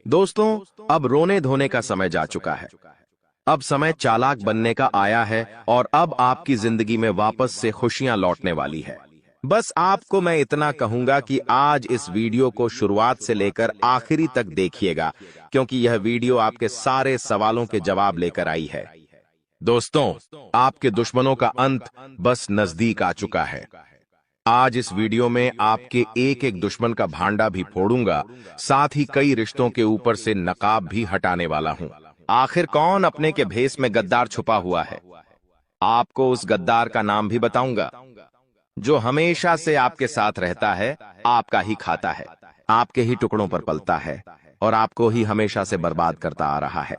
दोस्तों, अब रोने धोने का समय जा चुका है। अब समय चालाक बनने का आया है और अब आपकी जिंदगी में वापस से खुशियां लौटने वाली है। बस आपको मैं इतना कहूंगा कि आज इस वीडियो को शुरुआत से लेकर आखिरी तक देखिएगा, क्योंकि यह वीडियो आपके सारे सवालों के जवाब लेकर आई है। दोस्तों, आपके दुश्मनों का अंत बस नजदीक आ चुका है। आज इस वीडियो में आपके एक एक दुश्मन का भांडा भी फोड़ूंगा, साथ ही कई रिश्तों के ऊपर से नकाब भी हटाने वाला हूं। आखिर कौन अपने के भेष में गद्दार छुपा हुआ है? आपको उस गद्दार का नाम भी बताऊंगा, जो हमेशा से आपके साथ रहता है, आपका ही खाता है, आपके ही टुकड़ों पर पलता है और आपको ही हमेशा से बर्बाद करता आ रहा है।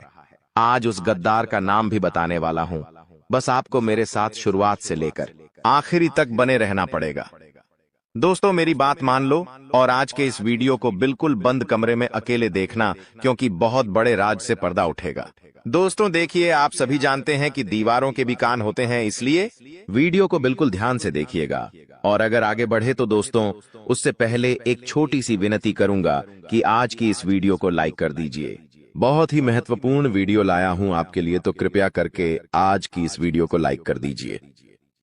आज उस गद्दार का नाम भी बताने वाला हूं। बस आपको मेरे साथ शुरुआत से लेकर आखिरी तक बने रहना पड़ेगा। दोस्तों, मेरी बात मान लो और आज के इस वीडियो को बिल्कुल बंद कमरे में अकेले देखना, क्योंकि बहुत बड़े राज से पर्दा उठेगा। दोस्तों देखिए, आप सभी जानते हैं कि दीवारों के भी कान होते हैं, इसलिए वीडियो को बिल्कुल ध्यान से देखिएगा। और अगर आगे बढ़े तो दोस्तों, उससे पहले एक छोटी सी विनती करूंगा कि आज की इस वीडियो को लाइक कर दीजिए। बहुत ही महत्वपूर्ण वीडियो लाया हूं आपके लिए, तो कृपया करके आज की इस वीडियो को लाइक कर दीजिए।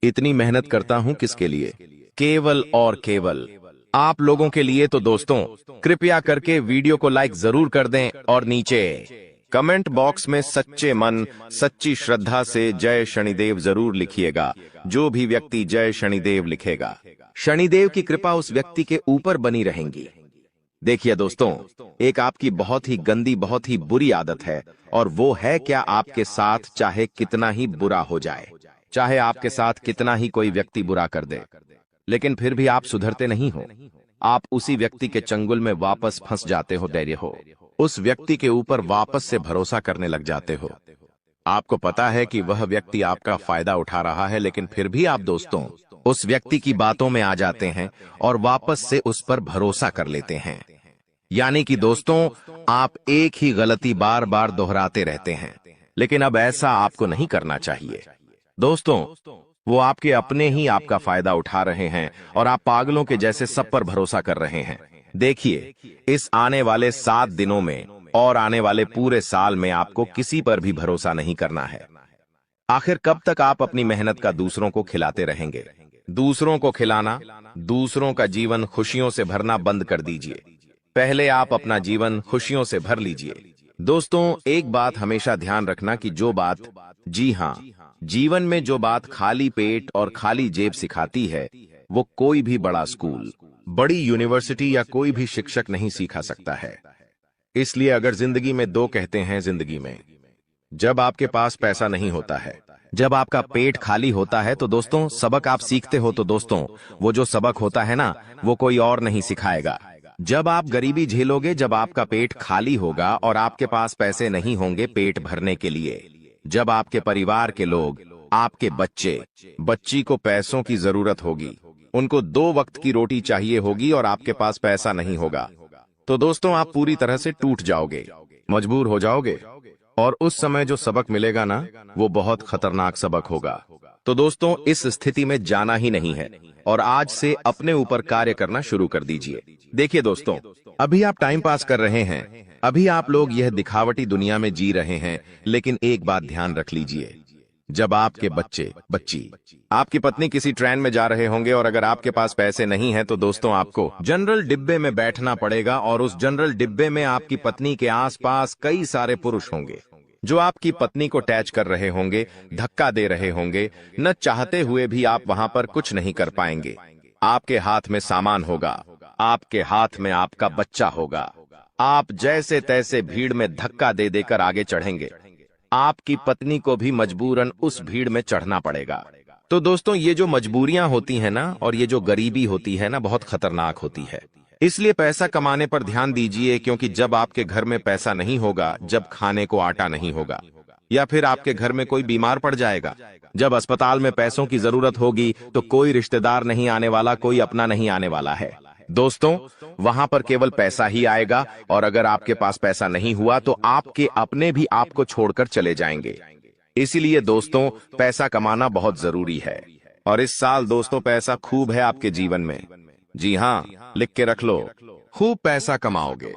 इतनी मेहनत करता हूं किसके लिए? केवल और केवल आप लोगों के लिए। तो दोस्तों, कृपया करके वीडियो को लाइक जरूर कर दें और नीचे कमेंट बॉक्स में सच्चे मन, सच्ची श्रद्धा से जय शनिदेव जरूर लिखिएगा। जो भी व्यक्ति जय शनिदेव लिखेगा, शनिदेव की कृपा उस व्यक्ति के ऊपर बनी रहेंगी। देखिए दोस्तों, एक आपकी बहुत ही गंदी, बहुत ही बुरी आदत है, और वो है क्या? आपके साथ चाहे कितना ही बुरा हो जाए, चाहे आपके साथ कितना ही कोई व्यक्ति बुरा कर दे, लेकिन फिर भी आप सुधरते नहीं हो। आप उसी व्यक्ति के चंगुल में वापस फंस जाते हो, धैर्य हो, उस व्यक्ति के ऊपर वापस से भरोसा करने लग जाते हो। आपको पता है कि वह व्यक्ति आपका फायदा उठा रहा है, लेकिन फिर भी आप दोस्तों उस व्यक्ति की बातों में आ जाते हैं और वापस से उस पर भरोसा कर लेते हैं। यानी कि दोस्तों, आप एक ही गलती बार बार दोहराते रहते हैं, लेकिन अब ऐसा आपको नहीं करना चाहिए। दोस्तों, वो आपके अपने ही आपका फायदा उठा रहे हैं और आप पागलों के जैसे सब पर भरोसा कर रहे हैं। देखिए, इस आने वाले 7 दिनों में और आने वाले पूरे साल में आपको किसी पर भी भरोसा नहीं करना है। आखिर कब तक आप अपनी मेहनत का दूसरों को खिलाते रहेंगे? दूसरों को खिलाना, दूसरों का जीवन खुशियों से भरना बंद कर दीजिए। पहले आप अपना जीवन खुशियों से भर लीजिए। दोस्तों, एक बात हमेशा ध्यान रखना कि जो बात, जी हाँ, जीवन में जो बात खाली पेट और खाली जेब सिखाती है, वो कोई भी बड़ा स्कूल, बड़ी यूनिवर्सिटी या कोई भी शिक्षक नहीं सिखा सकता है। इसलिए अगर जिंदगी में दो कहते हैं, जिंदगी में जब आपके पास पैसा नहीं होता है, जब आपका पेट खाली होता है, तो दोस्तों सबक आप सीखते हो, तो दोस्तों वो जो सबक होता है ना, वो कोई और नहीं सिखाएगा। जब आप गरीबी झेलोगे, जब आपका पेट खाली होगा और आपके पास पैसे नहीं होंगे पेट भरने के लिए, जब आपके परिवार के लोग, आपके बच्चे, बच्ची को पैसों की जरूरत होगी, उनको 2 वक्त की रोटी चाहिए होगी और आपके पास पैसा नहीं होगा, तो दोस्तों आप पूरी तरह से टूट जाओगे, मजबूर हो जाओगे, और उस समय जो सबक मिलेगा ना, वो बहुत खतरनाक सबक होगा। तो दोस्तों, इस स्थिति में जाना ही नहीं है और आज से अपने ऊपर कार्य करना शुरू कर दीजिए। देखिए दोस्तों, अभी आप टाइम पास कर रहे हैं, अभी आप लोग यह दिखावटी दुनिया में जी रहे हैं, लेकिन एक बात ध्यान रख लीजिए, जब आपके बच्चे, बच्ची, आपकी पत्नी किसी ट्रेन में जा रहे होंगे और अगर आपके पास पैसे नहीं हैं, तो दोस्तों आपको जनरल डिब्बे में बैठना पड़ेगा और उस जनरल डिब्बे में आपकी पत्नी के आसपास कई सारे पुरुष होंगे जो आपकी पत्नी को टैच कर रहे होंगे, धक्का दे रहे होंगे। न चाहते हुए भी आप वहां पर कुछ नहीं कर पाएंगे। आपके हाथ में सामान होगा, आपके हाथ में आपका बच्चा होगा, आप जैसे तैसे भीड़ में धक्का दे देकर आगे चढ़ेंगे। आपकी पत्नी को भी मजबूरन उस भीड़ में चढ़ना पड़ेगा। तो दोस्तों, ये जो मजबूरियां होती है ना, और ये जो गरीबी होती है ना, बहुत खतरनाक होती है। इसलिए पैसा कमाने पर ध्यान दीजिए, क्योंकि जब आपके घर में पैसा नहीं होगा, जब खाने को आटा नहीं होगा, या फिर आपके घर में कोई बीमार पड़ जाएगा, जब अस्पताल में पैसों की जरूरत होगी, तो कोई रिश्तेदार नहीं आने वाला, कोई अपना नहीं आने वाला है। दोस्तों, वहां पर केवल पैसा ही आएगा, और अगर आपके पास पैसा नहीं हुआ तो आपके अपने भी आपको छोड़कर चले जाएंगे। इसीलिए दोस्तों, पैसा कमाना बहुत जरूरी है, और इस साल दोस्तों पैसा खूब है आपके जीवन में। जी हाँ, लिख के रख लो, खूब पैसा कमाओगे।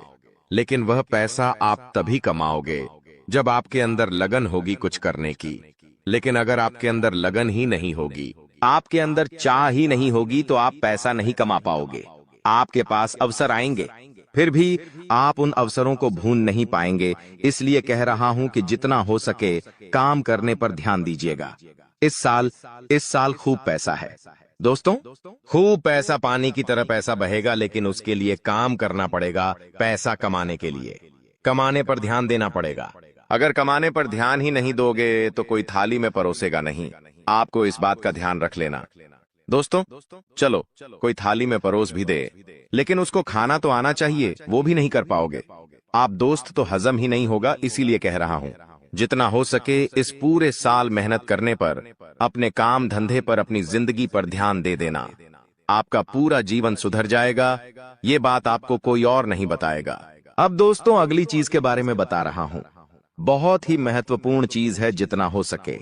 लेकिन वह पैसा आप तभी कमाओगे जब आपके अंदर लगन होगी कुछ करने की। लेकिन अगर आपके अंदर लगन ही नहीं होगी, आपके अंदर चाह ही नहीं होगी, तो आप पैसा नहीं कमा पाओगे। आपके पास अवसर आएंगे, फिर भी आप उन अवसरों को भून नहीं पाएंगे। इसलिए कह रहा हूं कि जितना हो सके काम करने पर ध्यान दीजिएगा। इस साल खूब पैसा है दोस्तों, खूब पैसा, पानी की तरह पैसा बहेगा, लेकिन उसके लिए काम करना पड़ेगा। पैसा कमाने के लिए कमाने पर ध्यान देना पड़ेगा। अगर कमाने पर ध्यान ही नहीं दोगे तो कोई थाली में परोसेगा नहीं। आपको इस बात का ध्यान रख लेना दोस्तों। चलो कोई थाली में परोस भी दे, लेकिन उसको खाना तो आना चाहिए, वो भी नहीं कर पाओगे आप दोस्त, तो हजम ही नहीं होगा। इसीलिए कह रहा हूं, जितना हो सके इस पूरे साल मेहनत करने पर, अपने काम धंधे पर, अपनी जिंदगी पर ध्यान दे देना। आपका पूरा जीवन सुधर जाएगा। ये बात आपको कोई और नहीं बताएगा। अब दोस्तों अगली चीज के बारे में बता रहा हूं। बहुत ही महत्वपूर्ण चीज है, जितना हो सके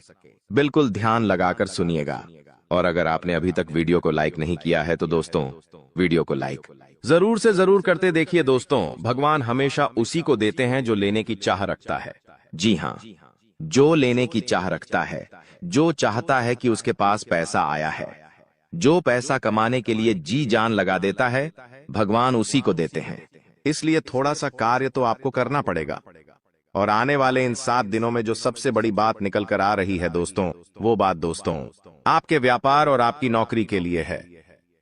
बिल्कुल ध्यान लगाकर सुनिएगा। और अगर आपने अभी तक वीडियो को लाइक नहीं किया है तो दोस्तों वीडियो को लाइक जरूर से जरूर करते देखिए। दोस्तों भगवान हमेशा उसी को देते हैं जो लेने की चाह रखता है। जी हाँ, जो लेने की चाह रखता है, जो चाहता है कि उसके पास पैसा आया है, जो पैसा कमाने के लिए जी जान लगा देता है, भगवान उसी को देते हैं। इसलिए थोड़ा सा कार्य तो आपको करना पड़ेगा। और आने वाले इन 7 दिनों में जो सबसे बड़ी बात निकल कर आ रही है दोस्तों, वो बात दोस्तों आपके व्यापार और आपकी नौकरी के लिए है।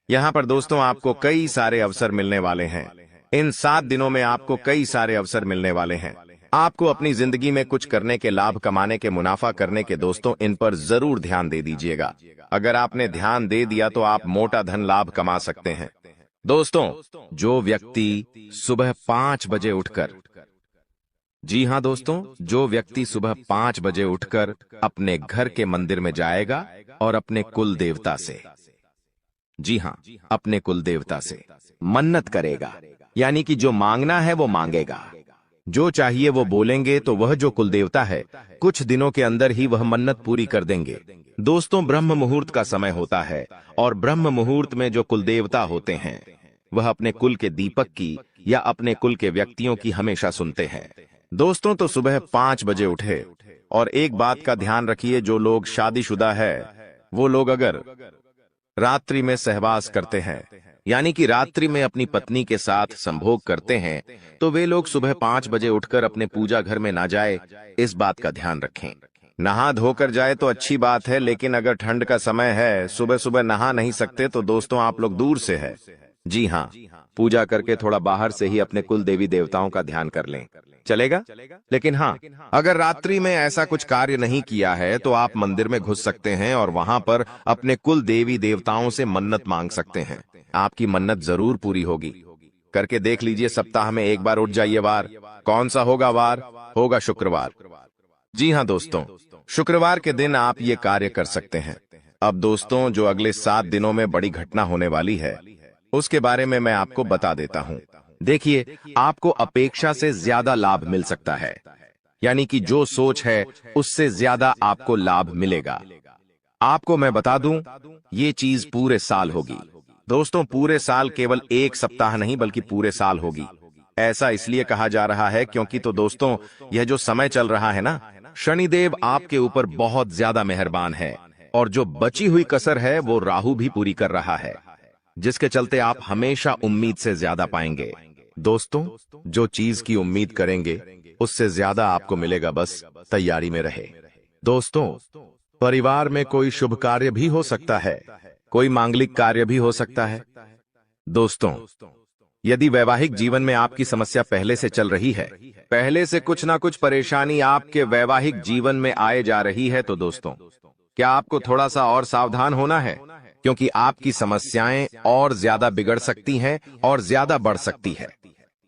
यहाँ पर दोस्तों आपको कई सारे अवसर मिलने वाले हैं। इन 7 दिनों में आपको कई सारे अवसर मिलने वाले हैं। आपको अपनी जिंदगी में कुछ करने के, लाभ कमाने के, मुनाफा करने के दोस्तों, इन पर जरूर ध्यान दे दीजिएगा। अगर आपने ध्यान दे दिया तो आप मोटा धन लाभ कमा सकते हैं। दोस्तों जो व्यक्ति सुबह 5 बजे उठकर, जी हां दोस्तों, जो व्यक्ति सुबह 5 बजे उठकर अपने घर के मंदिर में जाएगा और अपने कुल देवता से, जी हां, अपने कुल देवता से मन्नत करेगा, यानी कि जो मांगना है वो मांगेगा, जो चाहिए वो बोलेंगे, तो वह जो कुल देवता है कुछ दिनों के अंदर ही वह मन्नत पूरी कर देंगे। दोस्तों ब्रह्म मुहूर्त का समय होता है, और ब्रह्म मुहूर्त में जो कुल देवता होते हैं वह अपने कुल के दीपक की या अपने कुल के व्यक्तियों की हमेशा सुनते हैं। दोस्तों तो सुबह 5 बजे उठे, और एक बात का ध्यान रखिए, जो लोग शादीशुदा है वो लोग अगर रात्रि में सहवास करते हैं, यानी कि रात्रि में अपनी पत्नी के साथ संभोग करते हैं, तो वे लोग सुबह 5 बजे उठकर अपने पूजा घर में ना जाए। इस बात का ध्यान रखें। नहा धोकर जाए तो अच्छी बात है, लेकिन अगर ठंड का समय है, सुबह सुबह नहा नहीं सकते, तो दोस्तों आप लोग दूर से है, जी हाँ, पूजा करके थोड़ा बाहर से ही अपने कुल देवी देवताओं का ध्यान कर लें, चलेगा। लेकिन हाँ, अगर रात्रि में ऐसा कुछ कार्य नहीं किया है तो आप मंदिर में घुस सकते हैं और वहां पर अपने कुल देवी देवताओं से मन्नत मांग सकते हैं। आपकी मन्नत जरूर पूरी होगी। करके देख लीजिए, सप्ताह में एक बार उठ जाइए। वार कौन सा होगा? वार होगा शुक्रवार। जी हाँ दोस्तों, शुक्रवार के दिन आप ये कार्य कर सकते हैं। अब दोस्तों जो अगले 7 दिनों में बड़ी घटना होने वाली है, उसके बारे में मैं आपको बता देता हूं। देखिए, आपको अपेक्षा से ज्यादा लाभ मिल सकता है, यानी कि जो सोच है उससे ज्यादा आपको लाभ मिलेगा। आपको मैं बता दूं, ये चीज पूरे साल होगी। दोस्तों पूरे साल, केवल एक सप्ताह नहीं बल्कि पूरे साल होगी। ऐसा इसलिए कहा जा रहा है क्योंकि तो दोस्तों यह जो समय चल रहा है ना, शनिदेव आपके ऊपर बहुत ज्यादा मेहरबान है, और जो बची हुई कसर है वो राहु भी पूरी कर रहा है, जिसके चलते आप हमेशा उम्मीद से ज्यादा पाएंगे। दोस्तों जो चीज की उम्मीद करेंगे उससे ज्यादा आपको मिलेगा, बस तैयारी में रहे। दोस्तों परिवार में कोई शुभ कार्य भी हो सकता है, कोई मांगलिक कार्य भी हो सकता है। दोस्तों यदि वैवाहिक जीवन में आपकी समस्या पहले से चल रही है, पहले से कुछ ना कुछ परेशानी आपके वैवाहिक जीवन में आए जा रही है, तो दोस्तों क्या आपको थोड़ा सा और सावधान होना है, क्योंकि आपकी समस्याएं और ज्यादा बिगड़ सकती हैं और ज्यादा बढ़ सकती है।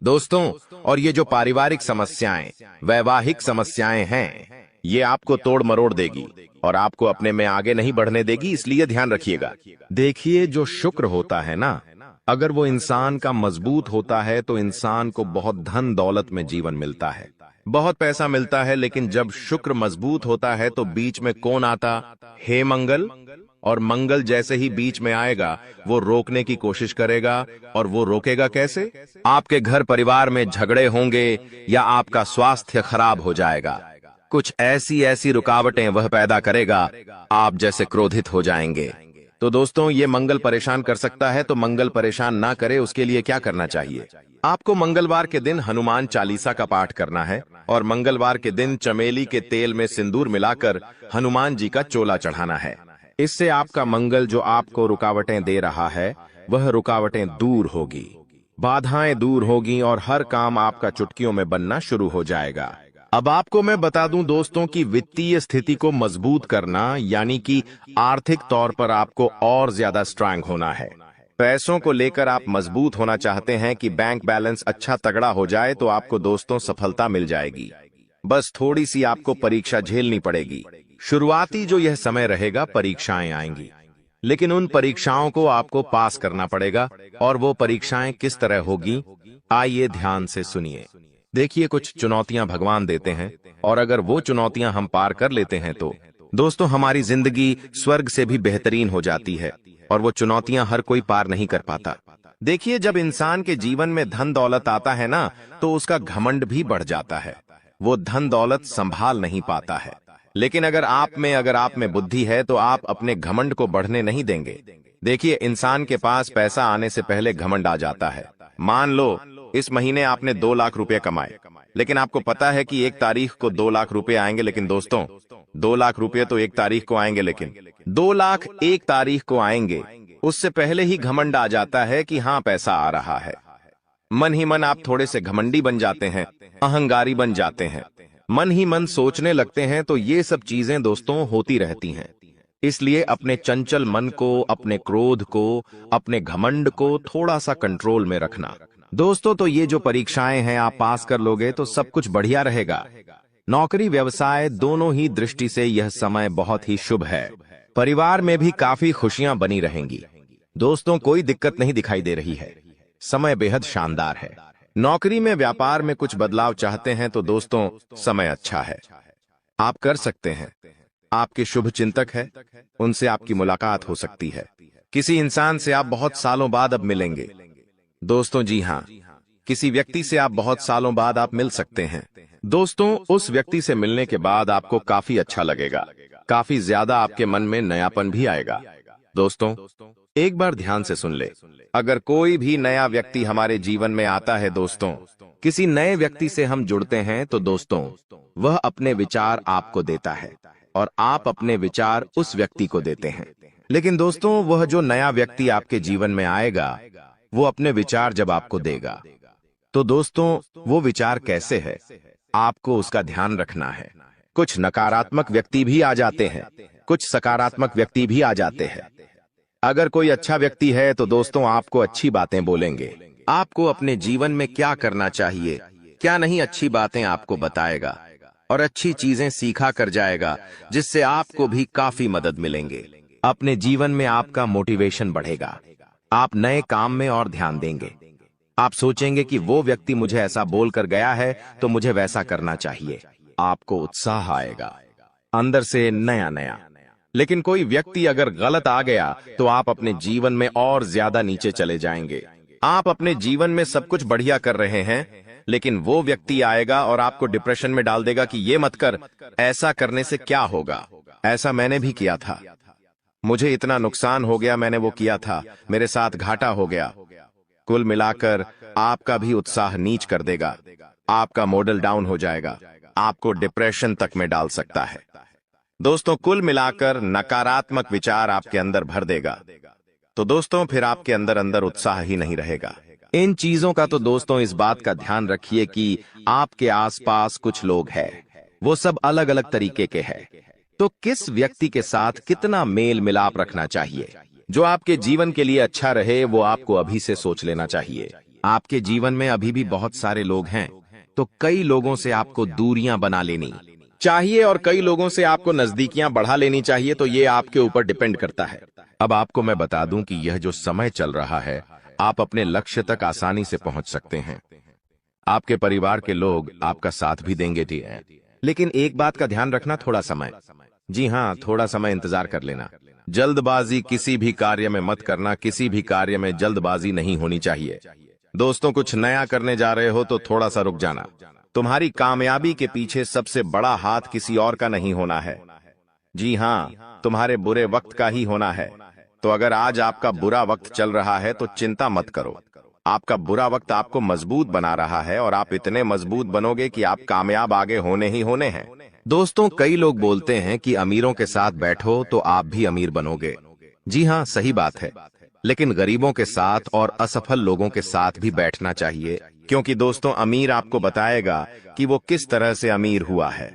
दोस्तों और ये जो पारिवारिक समस्याएं, वैवाहिक समस्याएं हैं, ये आपको तोड़ मरोड़ देगी और आपको अपने में आगे नहीं बढ़ने देगी, इसलिए ध्यान रखिएगा। देखिए जो शुक्र होता है ना, अगर वो इंसान का मजबूत होता है तो इंसान को बहुत धन दौलत में जीवन मिलता है, बहुत पैसा मिलता है। लेकिन जब शुक्र मजबूत होता है तो बीच में कौन आता? हे मंगल, और मंगल जैसे ही बीच में आएगा वो रोकने की कोशिश करेगा। और वो रोकेगा कैसे? आपके घर परिवार में झगड़े होंगे या आपका स्वास्थ्य खराब हो जाएगा। कुछ ऐसी ऐसी रुकावटें वह पैदा करेगा, आप जैसे क्रोधित हो जाएंगे। तो दोस्तों, ये मंगल परेशान कर सकता है, तो मंगल परेशान ना करे उसके लिए क्या करना चाहिए? आपको मंगलवार के दिन हनुमान चालीसा का पाठ करना है और मंगलवार के दिन चमेली के तेल में सिंदूर मिलाकर हनुमान जी का चोला चढ़ाना है। इससे आपका मंगल जो आपको रुकावटें दे रहा है वह रुकावटें दूर होगी, बाधाएं दूर होगी और हर काम आपका चुटकियों में बनना शुरू हो जाएगा। अब आपको मैं बता दूं दोस्तों कि वित्तीय स्थिति को मजबूत करना यानी कि आर्थिक तौर पर आपको और ज्यादा स्ट्रांग होना है। पैसों को लेकर आप मजबूत होना चाहते हैं कि बैंक बैलेंस अच्छा तगड़ा हो जाए, तो आपको दोस्तों सफलता मिल जाएगी। बस थोड़ी सी आपको परीक्षा झेलनी पड़ेगी। शुरुआती जो यह समय रहेगा, परीक्षाएं आएंगी, लेकिन उन परीक्षाओं को आपको पास करना पड़ेगा। और वो परीक्षाएं किस तरह होगी, आइए ध्यान से सुनिए। देखिए, कुछ चुनौतियां भगवान देते हैं और अगर वो चुनौतियां हम पार कर लेते हैं तो दोस्तों हमारी जिंदगी स्वर्ग से भी बेहतरीन हो जाती है। और वो चुनौतियां हर कोई पार नहीं कर पाता। देखिए, जब इंसान के जीवन में धन दौलत आता है ना, तो उसका घमंड भी बढ़ जाता है। वो धन दौलत संभाल नहीं पाता है। लेकिन अगर आप में बुद्धि है तो आप अपने घमंड को बढ़ने नहीं देंगे। देखिए, इंसान के पास पैसा आने से पहले घमंड आ जाता है। मान लो इस महीने आपने 2 लाख रुपए कमाए, लेकिन आपको पता है कि 1 तारीख को 2 लाख रुपए आएंगे। लेकिन दोस्तों, 2 लाख रुपए तो 1 तारीख को आएंगे, लेकिन 2 लाख 1 तारीख को आएंगे, उससे पहले ही घमंड आ जाता है कि हाँ पैसा आ रहा है। मन ही मन आप थोड़े से घमंडी बन जाते हैं, अहंकारी बन जाते हैं, मन ही मन सोचने लगते हैं। तो ये सब चीजें दोस्तों होती रहती हैं। इसलिए अपने चंचल मन को, अपने क्रोध को, अपने घमंड को थोड़ा सा कंट्रोल में रखना। दोस्तों, तो ये जो परीक्षाएं हैं आप पास कर लोगे तो सब कुछ बढ़िया रहेगा। नौकरी व्यवसाय दोनों ही दृष्टि से यह समय बहुत ही शुभ है। परिवार में भी काफी खुशियां बनी रहेंगी। दोस्तों, कोई दिक्कत नहीं दिखाई दे रही है, समय बेहद शानदार है। नौकरी में, व्यापार में कुछ बदलाव चाहते हैं तो दोस्तों समय अच्छा है, आप कर सकते हैं। आपके शुभ चिंतक है, उनसे आपकी मुलाकात हो सकती है। किसी इंसान से आप बहुत सालों बाद अब मिलेंगे। दोस्तों जी हाँ, किसी व्यक्ति से आप बहुत सालों बाद आप मिल सकते हैं। दोस्तों, उस व्यक्ति से मिलने के बाद आपको काफी अच्छा लगेगा, काफी ज्यादा आपके मन में नयापन भी आएगा। दोस्तों, एक बार ध्यान से सुन ले, अगर कोई भी नया व्यक्ति हमारे जीवन में आता है दोस्तों, किसी नए व्यक्ति से हम जुड़ते हैं तो दोस्तों वह अपने विचार आपको देता है और आप अपने विचार उस व्यक्ति को देते हैं। लेकिन दोस्तों, वह जो नया व्यक्ति आपके जीवन में आएगा वो अपने विचार जब आपको देगा तो दोस्तों वो विचार कैसे है, आपको उसका ध्यान रखना है। कुछ नकारात्मक व्यक्ति भी आ जाते हैं, कुछ सकारात्मक व्यक्ति भी आ जाते हैं। अगर कोई अच्छा व्यक्ति है तो दोस्तों आपको अच्छी बातें बोलेंगे, आपको अपने जीवन में क्या करना चाहिए, क्या नहीं, अच्छी बातें आपको बताएगा और अच्छी चीजें सीखा कर जाएगा, जिससे आपको भी काफी मदद मिलेंगे। अपने जीवन में आपका मोटिवेशन बढ़ेगा, आप नए काम में और ध्यान देंगे। आप सोचेंगे कि वो व्यक्ति मुझे ऐसा बोलकर गया है तो मुझे वैसा करना चाहिए। आपको उत्साह आएगा अंदर से नया नया। लेकिन कोई व्यक्ति अगर गलत आ गया तो आप अपने जीवन में और ज्यादा नीचे चले जाएंगे। आप अपने जीवन में सब कुछ बढ़िया कर रहे हैं, लेकिन वो व्यक्ति आएगा और आपको डिप्रेशन में डाल देगा कि ये मत कर, ऐसा करने से क्या होगा, ऐसा मैंने भी किया था, मुझे इतना नुकसान हो गया, मैंने वो किया था, मेरे साथ घाटा हो गया। कुल मिलाकर आपका भी उत्साह नीच कर देगा, आपका मॉडल डाउन हो जाएगा, आपको डिप्रेशन तक में डाल सकता है। दोस्तों, कुल मिलाकर नकारात्मक विचार आपके अंदर भर देगा। तो दोस्तों फिर आपके अंदर अंदर उत्साह ही नहीं रहेगा। इन चीजों का तो दोस्तों इस बात का ध्यान रखिए कि आपके आसपास कुछ लोग हैं, वो सब अलग अलग तरीके के हैं। तो किस व्यक्ति के साथ कितना मेल मिलाप रखना चाहिए जो आपके जीवन के लिए अच्छा रहे, वो आपको अभी से सोच लेना चाहिए। आपके जीवन में अभी भी बहुत सारे लोग हैं, तो कई लोगों से आपको दूरियां बना लेनी चाहिए और कई लोगों से आपको नजदीकियां बढ़ा लेनी चाहिए। तो ये आपके ऊपर डिपेंड करता है। अब आपको मैं बता दूं कि यह जो समय चल रहा है, आप अपने लक्ष्य तक आसानी से पहुंच सकते हैं। आपके परिवार के लोग आपका साथ भी देंगे जी, लेकिन एक बात का ध्यान रखना, थोड़ा समय, जी हाँ, थोड़ा समय इंतजार कर लेना। जल्दबाजी किसी भी कार्य में मत करना, किसी भी कार्य में जल्दबाजी नहीं होनी चाहिए। दोस्तों, कुछ नया करने जा रहे हो तो थोड़ा सा रुक जाना। तुम्हारी कामयाबी के पीछे सबसे बड़ा हाथ किसी और का नहीं होना है। जी हाँ, तुम्हारे बुरे वक्त का ही होना है। तो अगर आज आपका बुरा वक्त चल रहा है तो चिंता मत करो। आपका बुरा वक्त आपको मजबूत बना रहा है और आप इतने मजबूत बनोगे कि आप कामयाब आगे होने ही होने हैं। दोस्तों, कई लोग बोलते हैं कि अमीरों के साथ बैठो तो आप भी अमीर बनोगे। जी हाँ, सही बात है, लेकिन गरीबों के साथ और असफल लोगों के साथ भी बैठना चाहिए, क्योंकि दोस्तों, अमीर आपको बताएगा कि वो किस तरह से अमीर हुआ है,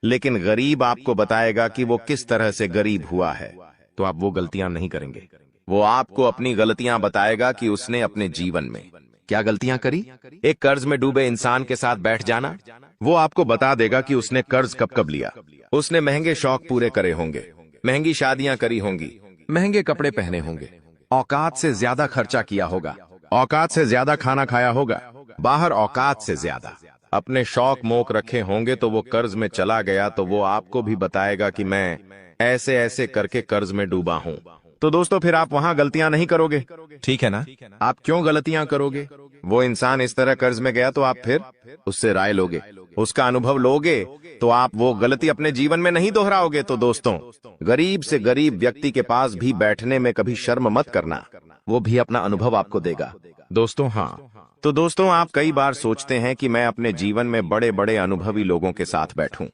लेकिन गरीब आपको बताएगा कि वो किस तरह से गरीब हुआ है। तो आप वो गलतियां नहीं करेंगे। वो आपको अपनी गलतियां बताएगा कि उसने अपने जीवन में क्या गलतियां करी। एक कर्ज में डूबे इंसान के साथ बैठ जाना, वो आपको बता देगा कि उसने कर्ज कब कब लिया। उसने महंगे शौक पूरे करे होंगे, महंगी शादियां करी होंगी, महंगे कपड़े पहने होंगे, औकात से ज्यादा खर्चा किया होगा, औकात से ज्यादा खाना खाया होगा, बाहर औकात से ज्यादा अपने शौक मोक रखे होंगे। तो वो कर्ज में चला गया तो वो आपको भी बताएगा कि मैं ऐसे ऐसे करके कर्ज में डूबा हूं। तो दोस्तों, फिर आप वहां गलतियां नहीं करोगे, ठीक है ना? आप क्यों गलतियां करोगे? वो इंसान इस तरह कर्ज में गया तो आप फिर उससे राय लोगे, उसका अनुभव लोगे, तो आप वो गलती अपने जीवन में नहीं दोहराओगे। तो दोस्तों, गरीब से गरीब व्यक्ति के पास भी बैठने में कभी शर्म मत करना, वो भी अपना अनुभव आपको देगा। दोस्तों, हाँ, तो दोस्तों, आप कई बार सोचते हैं कि मैं अपने जीवन में बड़े बड़े अनुभवी लोगों के साथ बैठूं।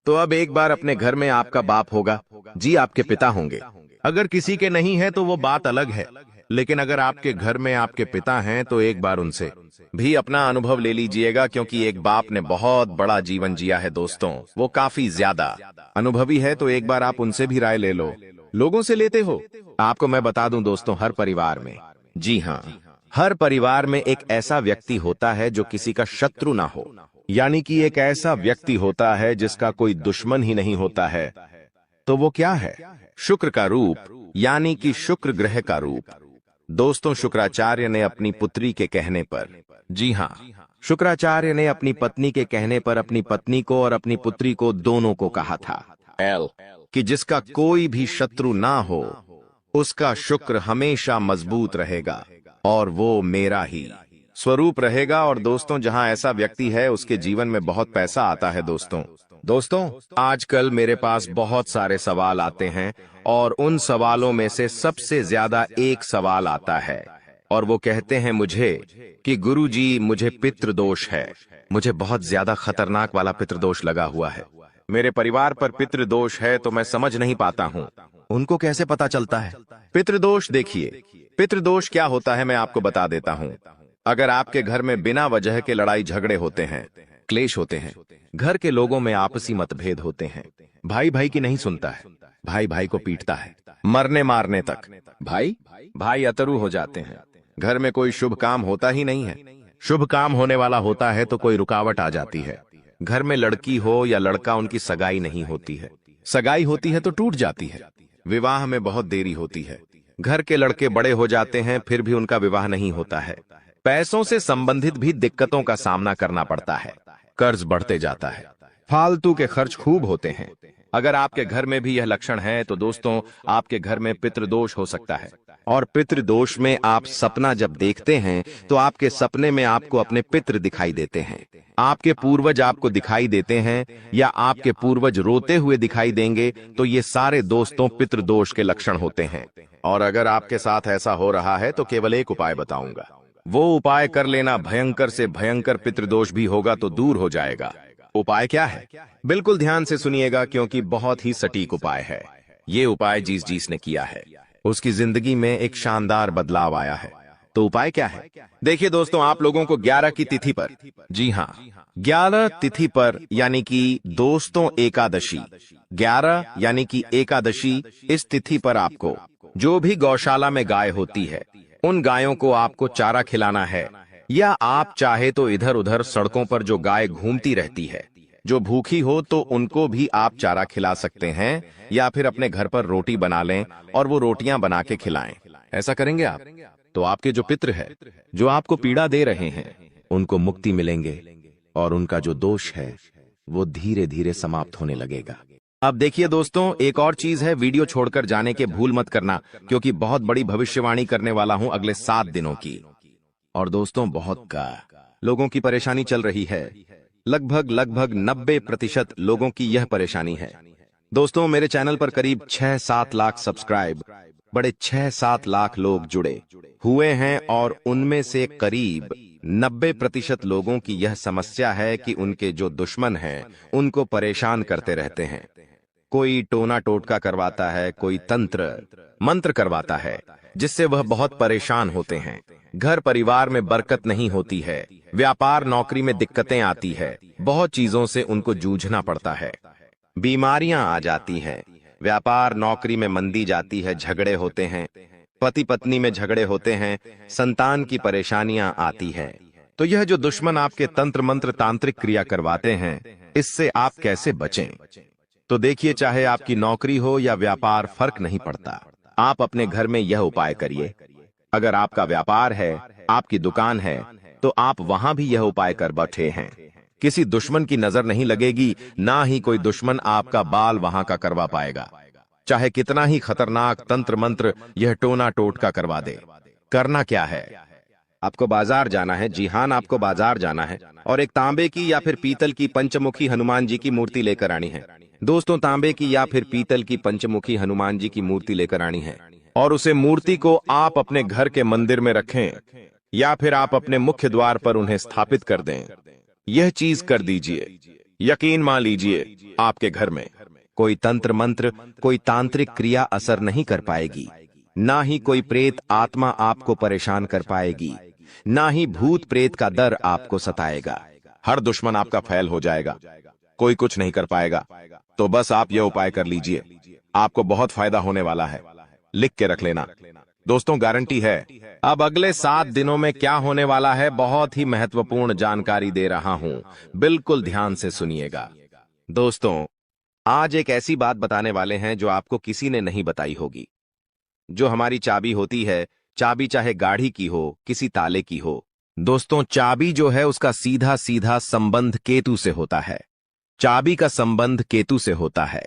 तो अब एक बार अपने घर में आपका बाप होगा, जी, आपके पिता होंगे। अगर किसी के नहीं है तो वो बात अलग है, लेकिन अगर आपके घर में आपके पिता हैं तो एक बार उनसे भी अपना अनुभव ले लीजिएगा, क्योंकि एक बाप ने बहुत बड़ा जीवन जिया है दोस्तों, वो काफी ज्यादा अनुभवी है। तो एक बार आप उनसे भी राय ले लो। लोगों से लेते हो? आपको मैं बता दूं दोस्तों, हर परिवार में, जी हाँ, हर परिवार में एक ऐसा व्यक्ति होता है जो किसी का शत्रु ना हो, यानी कि एक ऐसा व्यक्ति होता है जिसका कोई दुश्मन ही नहीं होता है। तो वो क्या है? शुक्र का रूप, यानी कि शुक्र ग्रह का रूप। दोस्तों, शुक्राचार्य ने अपनी पुत्री के कहने पर, जी हाँ, शुक्राचार्य ने अपनी पत्नी के कहने पर अपनी पत्नी को और अपनी पुत्री को दोनों को कहा था कि जिसका कोई भी शत्रु ना हो उसका शुक्र हमेशा मजबूत रहेगा और वो मेरा ही स्वरूप रहेगा। और दोस्तों, जहां ऐसा व्यक्ति है उसके जीवन में बहुत पैसा आता है। दोस्तों, आजकल मेरे पास बहुत सारे सवाल आते हैं और उन सवालों में से सबसे ज्यादा एक सवाल आता है और वो कहते हैं मुझे कि गुरुजी, मुझे पितृदोष है, मुझे बहुत ज्यादा खतरनाक वाला पितृदोष लगा हुआ है, मेरे परिवार पर पितृदोष है, तो मैं समझ नहीं पाता हूँ। उनको कैसे पता चलता है पितृदोष? देखिए, पितृदोष क्या होता है मैं आपको बता देता हूँ। अगर आपके घर में बिना वजह के लड़ाई झगड़े होते हैं, क्लेश होते हैं, घर के लोगों में आपसी मतभेद होते हैं, भाई भाई की नहीं सुनता है, भाई भाई को पीटता है, मरने मारने तक भाई भाई अतरू हो जाते हैं, घर में कोई शुभ काम होता ही नहीं है, शुभ काम होने वाला होता है तो कोई रुकावट आ जाती है, घर में लड़की हो या लड़का, उनकी सगाई नहीं होती है, सगाई होती है तो टूट जाती है, विवाह में बहुत देरी होती है, घर के लड़के बड़े हो जाते हैं फिर भी उनका विवाह नहीं होता है, पैसों से संबंधित भी दिक्कतों का सामना करना पड़ता है, कर्ज बढ़ते जाता है, फालतू के खर्च खूब होते हैं। अगर आपके घर में भी यह लक्षण है तो दोस्तों, आपके घर में पितृदोष हो सकता है। और पितृदोष में आप सपना जब देखते हैं तो आपके सपने में आपको अपने पितृ दिखाई देते हैं, आपके पूर्वज आपको दिखाई देते हैं या आपके पूर्वज रोते हुए दिखाई देंगे, तो ये सारे दोस्तों पितृदोष के लक्षण होते हैं। और अगर आपके साथ ऐसा हो रहा है तो केवल एक उपाय बताऊंगा, वो उपाय कर लेना, भयंकर से भयंकर पितृदोष भी होगा तो दूर हो जाएगा। उपाय क्या है? बिल्कुल ध्यान से सुनिएगा, क्योंकि बहुत ही सटीक उपाय है। ये उपाय जिस ने किया है उसकी जिंदगी में एक शानदार बदलाव आया है। तो उपाय क्या है? देखिए दोस्तों, आप लोगों को 11 की तिथि पर, जी हाँ, 11 तिथि पर, यानी कि दोस्तों एकादशी, 11 यानी कि एकादशी, इस तिथि पर आपको जो भी गौशाला में गाय होती है उन गायों को आपको चारा खिलाना है, या आप चाहे तो इधर उधर सड़कों पर जो गाय घूमती रहती है, जो भूखी हो तो उनको भी आप चारा खिला सकते हैं, या फिर अपने घर पर रोटी बना लें और वो रोटियां बना के खिलाएं। ऐसा करेंगे आप तो आपके जो पितृ है, जो आपको पीड़ा दे रहे हैं, उनको मुक्ति मिलेंगे और उनका जो दोष है वो धीरे धीरे समाप्त होने लगेगा। अब देखिए दोस्तों, एक और चीज है, वीडियो छोड़कर जाने के भूल मत करना, क्योंकि बहुत बड़ी भविष्यवाणी करने वाला हूं अगले 7 दिनों की। और दोस्तों, बहुत का लोगों की परेशानी चल रही है। लगभग लगभग 90% लोगों की यह परेशानी है। दोस्तों, मेरे चैनल पर करीब 6-7 लाख सब्सक्राइब, बड़े 6-7 लाख लोग जुड़े हुए हैं, और उनमें से करीब 90% लोगों की यह समस्या है कि उनके जो दुश्मन हैं उनको परेशान करते रहते हैं। कोई टोना टोटका करवाता है, कोई तंत्र मंत्र करवाता है, जिससे वह बहुत परेशान होते हैं। घर परिवार में बरकत नहीं होती है, व्यापार नौकरी में दिक्कतें आती है, बहुत चीजों से उनको जूझना पड़ता है। बीमारियां आ जाती हैं, व्यापार नौकरी में मंदी जाती है, झगड़े होते हैं, पति पत्नी में झगड़े होते हैं, संतान की परेशानियां आती है। तो यह जो दुश्मन आपके तंत्र मंत्र तांत्रिक क्रिया करवाते हैं, इससे आप कैसे बचें? तो देखिए, चाहे आपकी नौकरी हो या व्यापार, फर्क नहीं पड़ता, आप अपने घर में यह उपाय करिए। अगर आपका व्यापार है, आपकी दुकान है, तो आप वहां भी यह उपाय कर बैठे हैं। किसी दुश्मन की नजर नहीं लगेगी, ना ही कोई दुश्मन आपका बाल वहां का करवा पाएगा, चाहे कितना ही खतरनाक तंत्र मंत्र यह टोना टोटका करवा दे। करना क्या है? आपको बाजार जाना है। जी हां, आपको बाजार जाना है और एक तांबे की या फिर पीतल की पंचमुखी हनुमान जी की मूर्ति लेकर आनी है। दोस्तों, तांबे की या फिर पीतल की पंचमुखी हनुमान जी की मूर्ति लेकर आनी है, और उसे मूर्ति को आप अपने घर के मंदिर में रखें, या फिर आप अपने मुख्य द्वार पर उन्हें स्थापित कर दें। यह चीज कर दीजिए, यकीन मान लीजिए, आपके घर में कोई तंत्र मंत्र, कोई तांत्रिक क्रिया असर नहीं कर पाएगी, ना ही कोई प्रेत आत्मा आपको परेशान कर पाएगी, ना ही भूत प्रेत का डर आपको सताएगा। हर दुश्मन आपका फैल हो जाएगा, कोई कुछ नहीं कर पाएगा। तो बस आप यह उपाय कर लीजिए, आपको बहुत फायदा होने वाला है। लिख के रख लेना दोस्तों, गारंटी है। अब अगले 7 दिनों में क्या होने वाला है, बहुत ही महत्वपूर्ण जानकारी दे रहा हूं, बिल्कुल ध्यान से सुनिएगा। दोस्तों, आज एक ऐसी बात बताने वाले हैं जो आपको किसी ने नहीं बताई होगी। जो हमारी चाबी होती है, चाबी चाहे गाड़ी की हो, किसी ताले की हो, दोस्तों, चाबी जो है उसका सीधा सीधा संबंध केतु से होता है। चाबी का संबंध केतु से होता है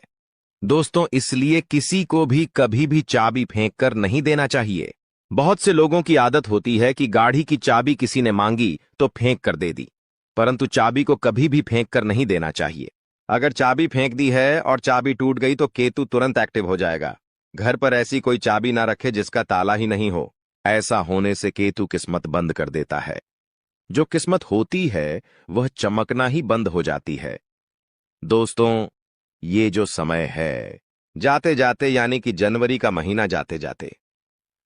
दोस्तों, इसलिए किसी को भी कभी भी चाबी फेंक कर नहीं देना चाहिए। बहुत से लोगों की आदत होती है कि गाड़ी की चाबी किसी ने मांगी तो फेंक कर दे दी, परंतु चाबी को कभी भी फेंक कर नहीं देना चाहिए। अगर चाबी फेंक दी है और चाबी टूट गई तो केतु तुरंत एक्टिव हो जाएगा। घर पर ऐसी कोई चाबी ना रखे जिसका ताला ही नहीं हो। ऐसा होने से केतु किस्मत बंद कर देता है। जो किस्मत होती है वह चमकना ही बंद हो जाती है। दोस्तों, ये जो समय है, जाते जाते, यानी कि जनवरी का महीना जाते जाते,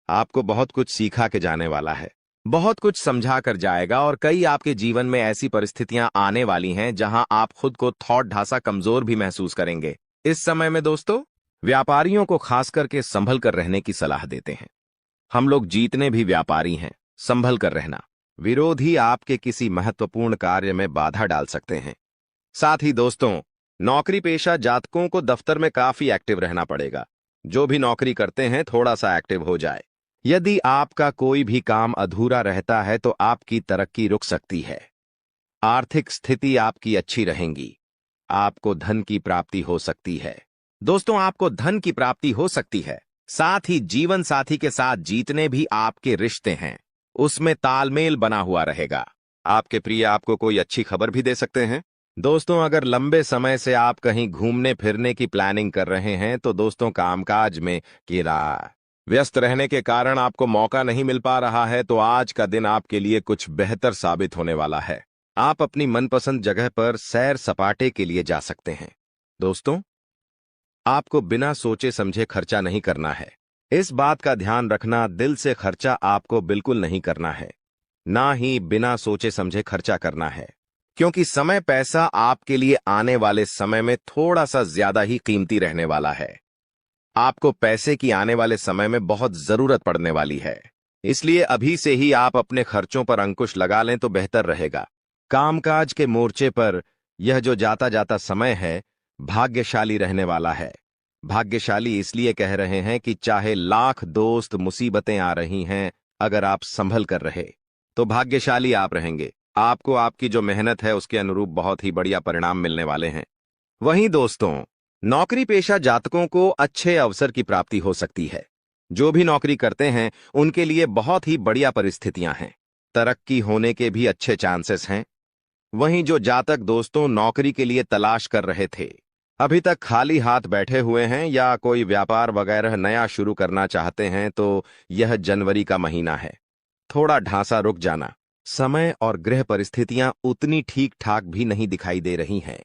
आपको बहुत कुछ सिखा के जाने वाला है, बहुत कुछ समझा कर जाएगा, और कई आपके जीवन में ऐसी परिस्थितियां आने वाली हैं जहां आप खुद को थोड़ा ढासा कमजोर भी महसूस करेंगे। इस समय में दोस्तों, व्यापारियों को खास करके संभल कर रहने की सलाह देते हैं। हम लोग जीतने भी व्यापारी हैं, संभल कर रहना। विरोधी आपके किसी महत्वपूर्ण कार्य में बाधा डाल सकते हैं। साथ ही दोस्तों, नौकरी पेशा जातकों को दफ्तर में काफी एक्टिव रहना पड़ेगा। जो भी नौकरी करते हैं, थोड़ा सा एक्टिव हो जाए। यदि आपका कोई भी काम अधूरा रहता है तो आपकी तरक्की रुक सकती है। आर्थिक स्थिति आपकी अच्छी रहेगी। आपको धन की प्राप्ति हो सकती है। दोस्तों, आपको धन की प्राप्ति हो सकती है। साथ ही जीवन साथी के साथ जीतने भी आपके रिश्ते हैं, उसमें तालमेल बना हुआ रहेगा। आपके प्रिय आपको कोई अच्छी खबर भी दे सकते हैं। दोस्तों, अगर लंबे समय से आप कहीं घूमने फिरने की प्लानिंग कर रहे हैं तो दोस्तों, कामकाज में व्यस्त रहने के कारण आपको मौका नहीं मिल पा रहा है, तो आज का दिन आपके लिए कुछ बेहतर साबित होने वाला है। आप अपनी मनपसंद जगह पर सैर सपाटे के लिए जा सकते हैं। दोस्तों, आपको बिना सोचे समझे खर्चा नहीं करना है। इस बात का ध्यान रखना, दिल से खर्चा आपको बिल्कुल नहीं करना है, ना ही बिना सोचे समझे खर्चा करना है, क्योंकि समय पैसा आपके लिए आने वाले समय में थोड़ा सा ज्यादा ही कीमती रहने वाला है। आपको पैसे की आने वाले समय में बहुत जरूरत पड़ने वाली है, इसलिए अभी से ही आप अपने खर्चों पर अंकुश लगा लें तो बेहतर रहेगा। कामकाज के मोर्चे पर यह जो जाता जाता समय है, भाग्यशाली रहने वाला है। भाग्यशाली इसलिए कह रहे हैं कि चाहे लाख दोस्त मुसीबतें आ रही हैं, अगर आप संभल कर रहे तो भाग्यशाली आप रहेंगे। आपको आपकी जो मेहनत है उसके अनुरूप बहुत ही बढ़िया परिणाम मिलने वाले हैं। वहीं दोस्तों, नौकरी पेशा जातकों को अच्छे अवसर की प्राप्ति हो सकती है। जो भी नौकरी करते हैं उनके लिए बहुत ही बढ़िया परिस्थितियां हैं। तरक्की होने के भी अच्छे चांसेस हैं। वहीं जो जातक दोस्तों नौकरी के लिए तलाश कर रहे थे, अभी तक खाली हाथ बैठे हुए हैं या कोई व्यापार वगैरह नया शुरू करना चाहते हैं, तो यह जनवरी का महीना है। थोड़ा ढांसा रुक जाना। समय और गृह परिस्थितियां उतनी ठीक ठाक भी नहीं दिखाई दे रही हैं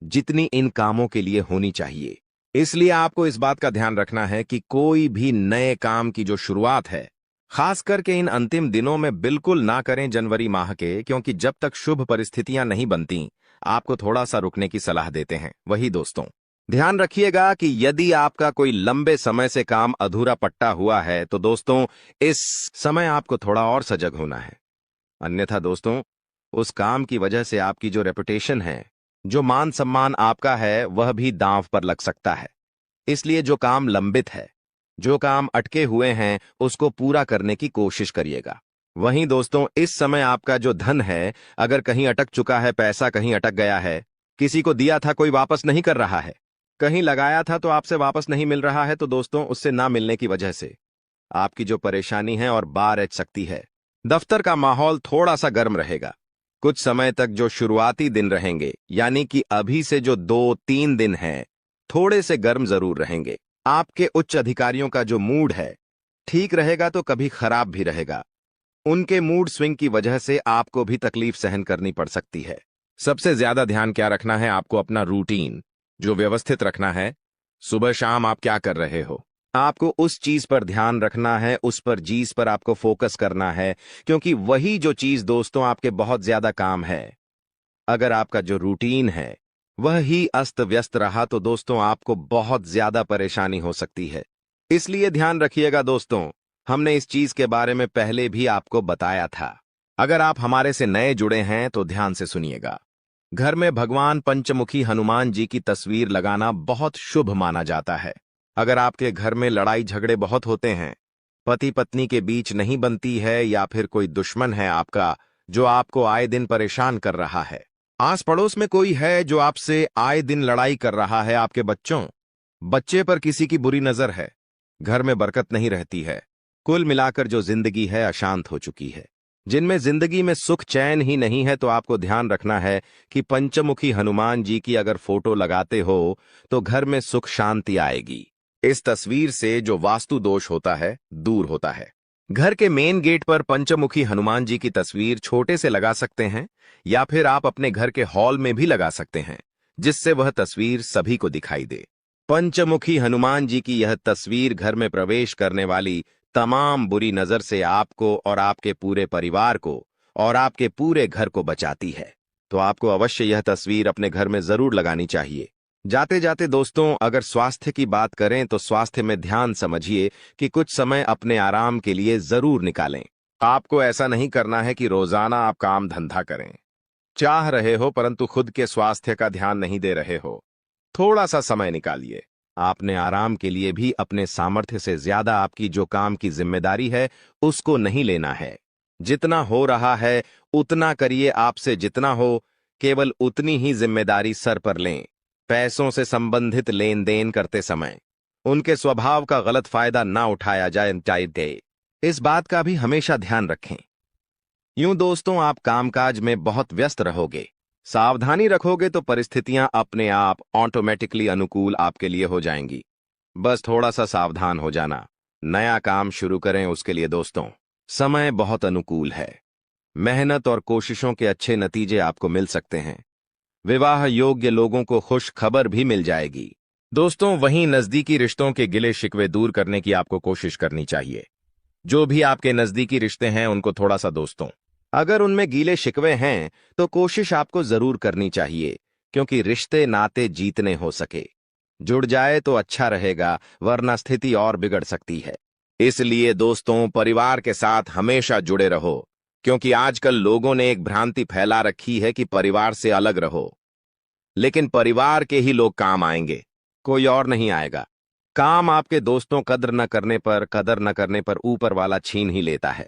जितनी इन कामों के लिए होनी चाहिए। इसलिए आपको इस बात का ध्यान रखना है कि कोई भी नए काम की जो शुरुआत है, खास करके इन अंतिम दिनों में बिल्कुल ना करें जनवरी माह के, क्योंकि जब तक शुभ परिस्थितियां नहीं बनती आपको थोड़ा सा रुकने की सलाह देते हैं। वही दोस्तों, ध्यान रखिएगा कि यदि आपका कोई लंबे समय से काम अधूरा पट्टा हुआ है तो दोस्तों इस समय आपको थोड़ा और सजग होना है। अन्यथा दोस्तों, उस काम की वजह से आपकी जो रेपुटेशन है, जो मान सम्मान आपका है, वह भी दांव पर लग सकता है। इसलिए जो काम लंबित है, जो काम अटके हुए हैं, उसको पूरा करने की कोशिश करिएगा। वहीं दोस्तों, इस समय आपका जो धन है, अगर कहीं अटक चुका है, पैसा कहीं अटक गया है, किसी को दिया था कोई वापस नहीं कर रहा है, कहीं लगाया था तो आपसे वापस नहीं मिल रहा है, तो दोस्तों उससे ना मिलने की वजह से आपकी जो परेशानी है और बार अच सकती है। दफ्तर का माहौल थोड़ा सा गर्म रहेगा। कुछ समय तक जो शुरुआती दिन रहेंगे, यानी कि अभी से जो 2-3 दिन हैं, थोड़े से गर्म जरूर रहेंगे। आपके उच्च अधिकारियों का जो मूड है, ठीक रहेगा तो कभी खराब भी रहेगा। उनके मूड स्विंग की वजह से आपको भी तकलीफ सहन करनी पड़ सकती है। सबसे ज्यादा ध्यान क्या रखना है, आपको अपना रूटीन जो व्यवस्थित रखना है। सुबह शाम आप क्या कर रहे हो, आपको उस चीज पर ध्यान रखना है, उस पर चीज पर आपको फोकस करना है, क्योंकि वही जो चीज दोस्तों आपके बहुत ज्यादा काम है। अगर आपका जो रूटीन है वह ही अस्त व्यस्त रहा तो दोस्तों आपको बहुत ज्यादा परेशानी हो सकती है। इसलिए ध्यान रखिएगा दोस्तों, हमने इस चीज के बारे में पहले भी आपको बताया था। अगर आप हमारे से नए जुड़े हैं तो ध्यान से सुनिएगा। घर में भगवान पंचमुखी हनुमान जी की तस्वीर लगाना बहुत शुभ माना जाता है। अगर आपके घर में लड़ाई झगड़े बहुत होते हैं, पति पत्नी के बीच नहीं बनती है, या फिर कोई दुश्मन है आपका जो आपको आए दिन परेशान कर रहा है, आस पड़ोस में कोई है जो आपसे आए दिन लड़ाई कर रहा है, आपके बच्चे पर किसी की बुरी नजर है, घर में बरकत नहीं रहती है, कुल मिलाकर जो जिंदगी है अशांत हो चुकी है, जिनमें जिंदगी में सुख चैन ही नहीं है, तो आपको ध्यान रखना है कि पंचमुखी हनुमान जी की अगर फोटो लगाते हो तो घर में सुख शांति आएगी। इस तस्वीर से जो वास्तु दोष होता है दूर होता है। घर के मेन गेट पर पंचमुखी हनुमान जी की तस्वीर छोटे से लगा सकते हैं, या फिर आप अपने घर के हॉल में भी लगा सकते हैं, जिससे वह तस्वीर सभी को दिखाई दे। पंचमुखी हनुमान जी की यह तस्वीर घर में प्रवेश करने वाली तमाम बुरी नजर से आपको और आपके पूरे परिवार को और आपके पूरे घर को बचाती है। तो आपको अवश्य यह तस्वीर अपने घर में जरूर लगानी चाहिए। जाते जाते दोस्तों, अगर स्वास्थ्य की बात करें तो स्वास्थ्य में ध्यान समझिए कि कुछ समय अपने आराम के लिए जरूर निकालें। आपको ऐसा नहीं करना है कि रोजाना आप काम धंधा करें, चाह रहे हो परंतु खुद के स्वास्थ्य का ध्यान नहीं दे रहे हो। थोड़ा सा समय निकालिए। आपने आराम के लिए भी अपने सामर्थ्य से ज्यादा आपकी जो काम की जिम्मेदारी है उसको नहीं लेना है। जितना हो रहा है उतना करिए, आपसे जितना हो केवल उतनी ही जिम्मेदारी सर पर लें। पैसों से संबंधित लेन देन करते समय उनके स्वभाव का गलत फायदा ना उठाया जाए, इस बात का भी हमेशा ध्यान रखें। यूं दोस्तों, आप कामकाज में बहुत व्यस्त रहोगे, सावधानी रखोगे तो परिस्थितियां अपने आप ऑटोमेटिकली अनुकूल आपके लिए हो जाएंगी। बस थोड़ा सा सावधान हो जाना। नया काम शुरू करें उसके लिए दोस्तों समय बहुत अनुकूल है। मेहनत और कोशिशों के अच्छे नतीजे आपको मिल सकते हैं। विवाह योग्य लोगों को खुश खबर भी मिल जाएगी। दोस्तों, वहीं नजदीकी रिश्तों के गिले शिकवे दूर करने की आपको कोशिश करनी चाहिए। जो भी आपके नजदीकी रिश्ते हैं उनको थोड़ा सा दोस्तों, अगर उनमें गीले शिकवे हैं तो कोशिश आपको जरूर करनी चाहिए, क्योंकि रिश्ते नाते जीतने हो सके। जुड़ जाए तो अच्छा रहेगा, वरना स्थिति और बिगड़ सकती है। इसलिए दोस्तों, परिवार के साथ हमेशा जुड़े रहो, क्योंकि आजकल लोगों ने एक भ्रांति फैला रखी है कि परिवार से अलग रहो, लेकिन परिवार के ही लोग काम आएंगे, कोई और नहीं आएगा। काम आपके दोस्तों कदर न करने पर ऊपर वाला छीन ही लेता है,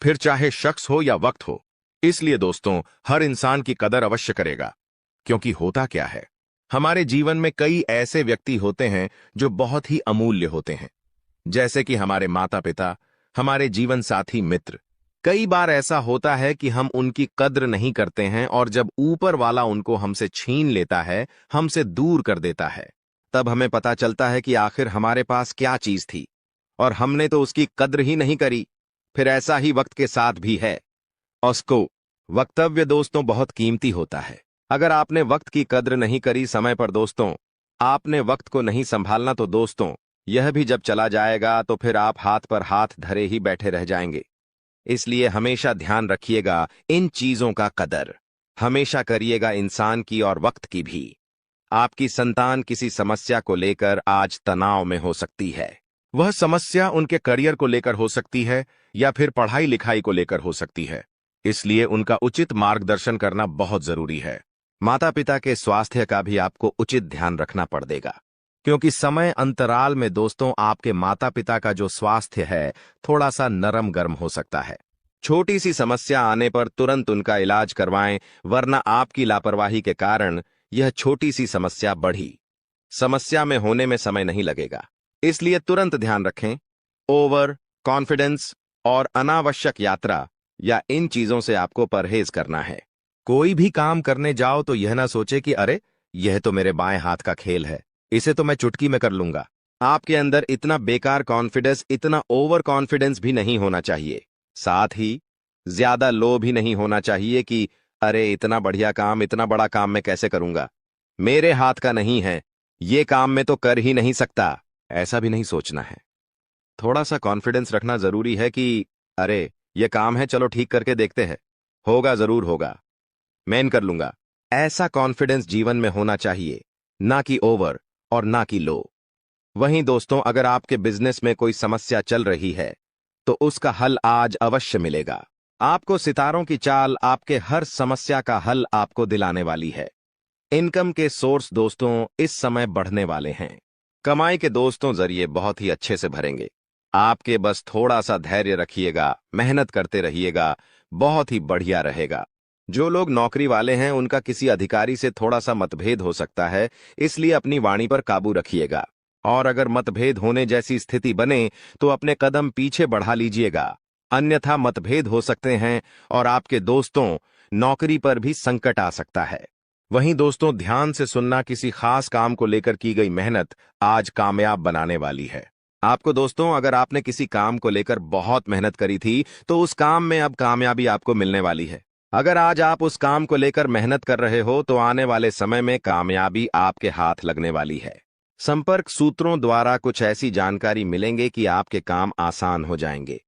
फिर चाहे शख्स हो या वक्त हो। इसलिए दोस्तों, हर इंसान की कदर अवश्य करेगा, क्योंकि होता क्या है, हमारे जीवन में कई ऐसे व्यक्ति होते हैं जो बहुत ही अमूल्य होते हैं, जैसे कि हमारे माता पिता, हमारे जीवन साथी, मित्र। कई बार ऐसा होता है कि हम उनकी कद्र नहीं करते हैं और जब ऊपर वाला उनको हमसे छीन लेता है, हमसे दूर कर देता है, तब हमें पता चलता है कि आखिर हमारे पास क्या चीज थी और हमने तो उसकी कद्र ही नहीं करी। फिर ऐसा ही वक्त के साथ भी है। उसको वक्तव्य दोस्तों बहुत कीमती होता है। अगर आपने वक्त की कद्र नहीं करी समय पर दोस्तों, आपने वक्त को नहीं संभालना तो दोस्तों, यह भी जब चला जाएगा तो फिर आप हाथ पर हाथ धरे ही बैठे रह जाएंगे। इसलिए हमेशा ध्यान रखिएगा इन चीजों का कदर। हमेशा करिएगा इंसान की और वक्त की भी। आपकी संतान किसी समस्या को लेकर आज तनाव में हो सकती है। वह समस्या उनके करियर को लेकर हो सकती है या फिर पढ़ाई लिखाई को लेकर हो सकती है। इसलिए उनका उचित मार्गदर्शन करना बहुत जरूरी है। माता पिता के स्वास्थ्य का भी आपको उचित ध्यान रखना पड़ेगा, क्योंकि समय अंतराल में दोस्तों आपके माता पिता का जो स्वास्थ्य है थोड़ा सा नरम गर्म हो सकता है। छोटी सी समस्या आने पर तुरंत उनका इलाज करवाएं, वरना आपकी लापरवाही के कारण यह छोटी सी समस्या बढ़ी समस्या में होने में समय नहीं लगेगा। इसलिए तुरंत ध्यान रखें। ओवर कॉन्फिडेंस और अनावश्यक यात्रा या इन चीजों से आपको परहेज करना है। कोई भी काम करने जाओ तो यह ना सोचे कि अरे यह तो मेरे बाएं हाथ का खेल है, इसे तो मैं चुटकी में कर लूंगा। आपके अंदर इतना बेकार कॉन्फिडेंस, इतना ओवर कॉन्फिडेंस भी नहीं होना चाहिए। साथ ही ज्यादा लो भी नहीं होना चाहिए कि अरे इतना बढ़िया काम, इतना बड़ा काम मैं कैसे करूंगा, मेरे हाथ का नहीं है, ये काम मैं तो कर ही नहीं सकता। ऐसा भी नहीं सोचना है। थोड़ा सा कॉन्फिडेंस रखना जरूरी है कि अरे ये काम है, चलो ठीक करके देखते हैं, होगा जरूर होगा, मैं कर लूंगा। ऐसा कॉन्फिडेंस जीवन में होना चाहिए, ना कि ओवर और ना कि लो। वहीं दोस्तों, अगर आपके बिजनेस में कोई समस्या चल रही है तो उसका हल आज अवश्य मिलेगा। आपको सितारों की चाल आपके हर समस्या का हल आपको दिलाने वाली है। इनकम के सोर्स दोस्तों इस समय बढ़ने वाले हैं। कमाई के दोस्तों जरिए बहुत ही अच्छे से भरेंगे। आपके बस थोड़ा सा धैर्य रखिएगा, मेहनत करते रहिएगा, बहुत ही बढ़िया रहेगा। जो लोग नौकरी वाले हैं उनका किसी अधिकारी से थोड़ा सा मतभेद हो सकता है, इसलिए अपनी वाणी पर काबू रखिएगा। और अगर मतभेद होने जैसी स्थिति बने तो अपने कदम पीछे बढ़ा लीजिएगा, अन्यथा मतभेद हो सकते हैं और आपके दोस्तों नौकरी पर भी संकट आ सकता है। वहीं दोस्तों, ध्यान से सुनना, किसी खास काम को लेकर की गई मेहनत आज कामयाब बनाने वाली है आपको। दोस्तों, अगर आपने किसी काम को लेकर बहुत मेहनत करी थी तो उस काम में अब कामयाबी आपको मिलने वाली है। अगर आज आप उस काम को लेकर मेहनत कर रहे हो तो आने वाले समय में कामयाबी आपके हाथ लगने वाली है। संपर्क सूत्रों द्वारा कुछ ऐसी जानकारी मिलेंगे कि आपके काम आसान हो जाएंगे।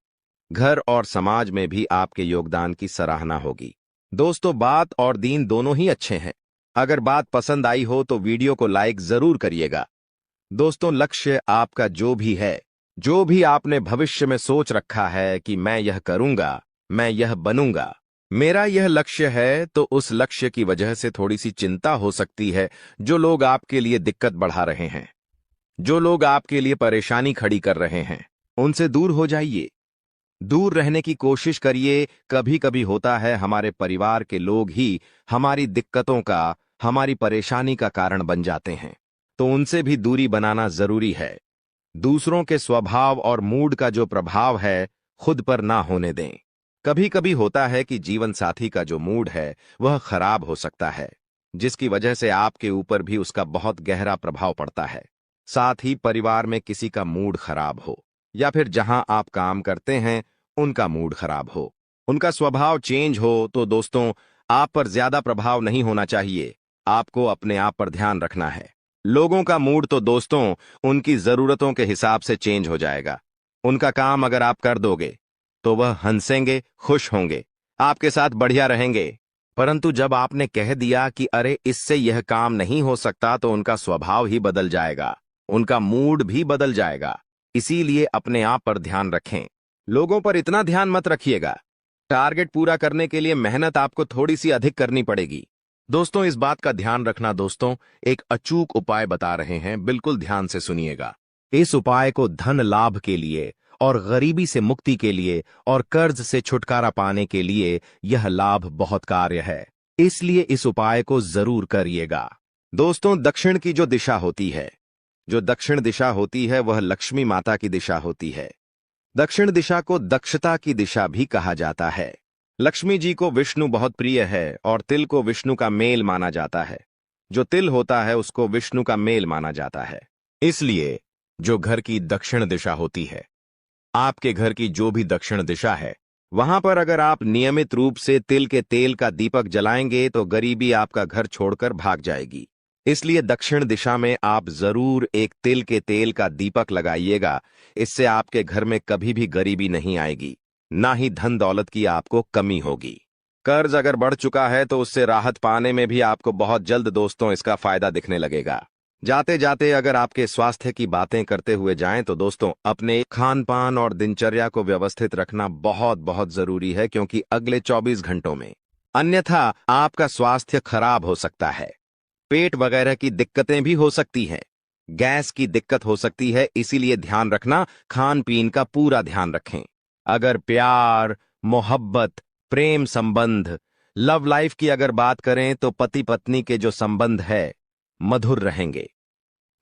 घर और समाज में भी आपके योगदान की सराहना होगी। दोस्तों, बात और दीन दोनों ही अच्छे हैं। अगर बात पसंद आई हो तो वीडियो को लाइक जरूर करिएगा। दोस्तों, लक्ष्य आपका जो भी है, जो भी आपने भविष्य में सोच रखा है कि मैं यह करूंगा, मैं यह बनूंगा, मेरा यह लक्ष्य है, तो उस लक्ष्य की वजह से थोड़ी सी चिंता हो सकती है। जो लोग आपके लिए दिक्कत बढ़ा रहे हैं, जो लोग आपके लिए परेशानी खड़ी कर रहे हैं, उनसे दूर हो जाइए, दूर रहने की कोशिश करिए। कभी कभी होता है हमारे परिवार के लोग ही हमारी दिक्कतों का, हमारी परेशानी का कारण बन जाते हैं, तो उनसे भी दूरी बनाना जरूरी है। दूसरों के स्वभाव और मूड का जो प्रभाव है खुद पर ना होने दें। कभी कभी होता है कि जीवन साथी का जो मूड है वह खराब हो सकता है, जिसकी वजह से आपके ऊपर भी उसका बहुत गहरा प्रभाव पड़ता है। साथ ही परिवार में किसी का मूड खराब हो या फिर जहां आप काम करते हैं उनका मूड खराब हो, उनका स्वभाव चेंज हो, तो दोस्तों आप पर ज्यादा प्रभाव नहीं होना चाहिए। आपको अपने आप पर ध्यान रखना है। लोगों का मूड तो दोस्तों उनकी जरूरतों के हिसाब से चेंज हो जाएगा। उनका काम अगर आप कर दोगे तो वह हंसेंगे, खुश होंगे, आपके साथ बढ़िया रहेंगे। परंतु जब आपने कह दिया कि अरे इससे यह काम नहीं हो सकता, तो उनका स्वभाव ही बदल जाएगा, उनका मूड भी बदल जाएगा। इसीलिए अपने आप पर ध्यान रखें। लोगों पर इतना ध्यान मत रखिएगा। टारगेट पूरा करने के लिए मेहनत आपको थोड़ी सी अधिक करनी पड़ेगी। दोस्तों, इस बात का ध्यान रखना। दोस्तों, एक अचूक उपाय बता रहे हैं, बिल्कुल ध्यान से सुनिएगा। इस उपाय को धन लाभ के लिए और गरीबी से मुक्ति के लिए और कर्ज से छुटकारा पाने के लिए यह लाभ बहुत कार्य है, इसलिए इस उपाय को जरूर करिएगा। दोस्तों, दक्षिण की जो दिशा होती है, जो दक्षिण दिशा होती है, वह लक्ष्मी माता की दिशा होती है। दक्षिण दिशा को दक्षता की दिशा भी कहा जाता है। लक्ष्मी जी को विष्णु बहुत प्रिय है और तिल को विष्णु का मेल माना जाता है। जो तिल होता है उसको विष्णु का मेल माना जाता है। इसलिए जो घर की दक्षिण दिशा होती है, आपके घर की जो भी दक्षिण दिशा है, वहां पर अगर आप नियमित रूप से तिल के तेल का दीपक जलाएंगे तो गरीबी आपका घर छोड़कर भाग जाएगी। इसलिए दक्षिण दिशा में आप जरूर एक तिल के तेल का दीपक लगाइएगा। इससे आपके घर में कभी भी गरीबी नहीं आएगी, ना ही धन दौलत की आपको कमी होगी। कर्ज अगर बढ़ चुका है तो उससे राहत पाने में भी आपको बहुत जल्द दोस्तों इसका फायदा दिखने लगेगा। जाते जाते अगर आपके स्वास्थ्य की बातें करते हुए जाएं तो दोस्तों, अपने खान पान और दिनचर्या को व्यवस्थित रखना बहुत बहुत जरूरी है, क्योंकि अगले 24 घंटों में अन्यथा आपका स्वास्थ्य खराब हो सकता है। पेट वगैरह की दिक्कतें भी हो सकती हैं, गैस की दिक्कत हो सकती है। इसीलिए ध्यान रखना, खान पीन का पूरा ध्यान रखें। अगर प्यार, मोहब्बत, प्रेम संबंध, लव लाइफ की अगर बात करें तो पति पत्नी के जो संबंध है मधुर रहेंगे,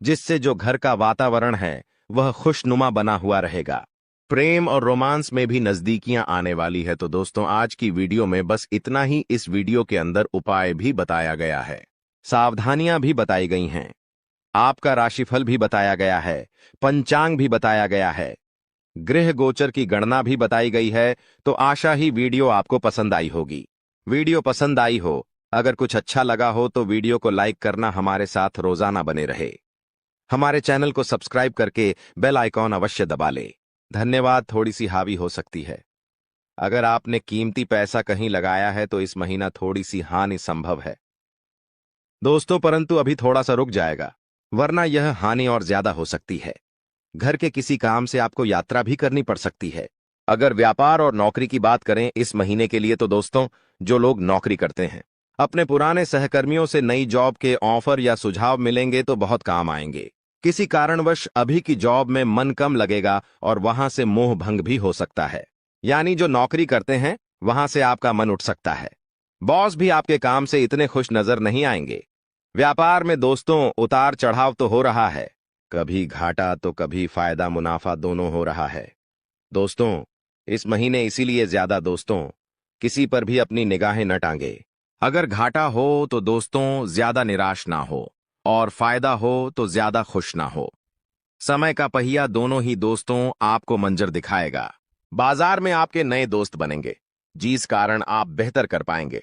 जिससे जो घर का वातावरण है वह खुशनुमा बना हुआ रहेगा। प्रेम और रोमांस में भी नजदीकियां आने वाली है। तो दोस्तों, आज की वीडियो में बस इतना ही। इस वीडियो के अंदर उपाय भी बताया गया है, सावधानियां भी बताई गई हैं, आपका राशिफल भी बताया गया है, पंचांग भी बताया गया है, गृह गोचर की गणना भी बताई गई है। तो आशा ही वीडियो आपको पसंद आई होगी। वीडियो पसंद आई हो, अगर कुछ अच्छा लगा हो तो वीडियो को लाइक करना हमारे साथ रोजाना बने रहे। हमारे चैनल को सब्सक्राइब करके बेल आइकॉन अवश्य दबा ले। धन्यवाद। थोड़ी सी हावी हो सकती है। अगर आपने कीमती पैसा कहीं लगाया है तो इस महीना थोड़ी सी हानि संभव है दोस्तों, परंतु अभी थोड़ा सा रुक जाएगा, वरना यह हानि और ज्यादा हो सकती है। घर के किसी काम से आपको यात्रा भी करनी पड़ सकती है। अगर व्यापार और नौकरी की बात करें इस महीने के लिए तो दोस्तों, जो लोग नौकरी करते हैं, अपने पुराने सहकर्मियों से नई जॉब के ऑफर या सुझाव मिलेंगे तो बहुत काम आएंगे। किसी कारणवश अभी की जॉब में मन कम लगेगा और वहां से मोह भंग भी हो सकता है। यानी जो नौकरी करते हैं वहां से आपका मन उठ सकता है। बॉस भी आपके काम से इतने खुश नजर नहीं आएंगे। व्यापार में दोस्तों उतार चढ़ाव तो हो रहा है, कभी घाटा तो कभी फायदा मुनाफा दोनों हो रहा है दोस्तों। इस महीने इसीलिए ज्यादा दोस्तों किसी पर भी अपनी निगाहें न टांगे। अगर घाटा हो तो दोस्तों ज्यादा निराश ना हो, और फायदा हो तो ज्यादा खुश ना हो। समय का पहिया दोनों ही दोस्तों आपको मंजर दिखाएगा। बाजार में आपके नए दोस्त बनेंगे, जिस कारण आप बेहतर कर पाएंगे।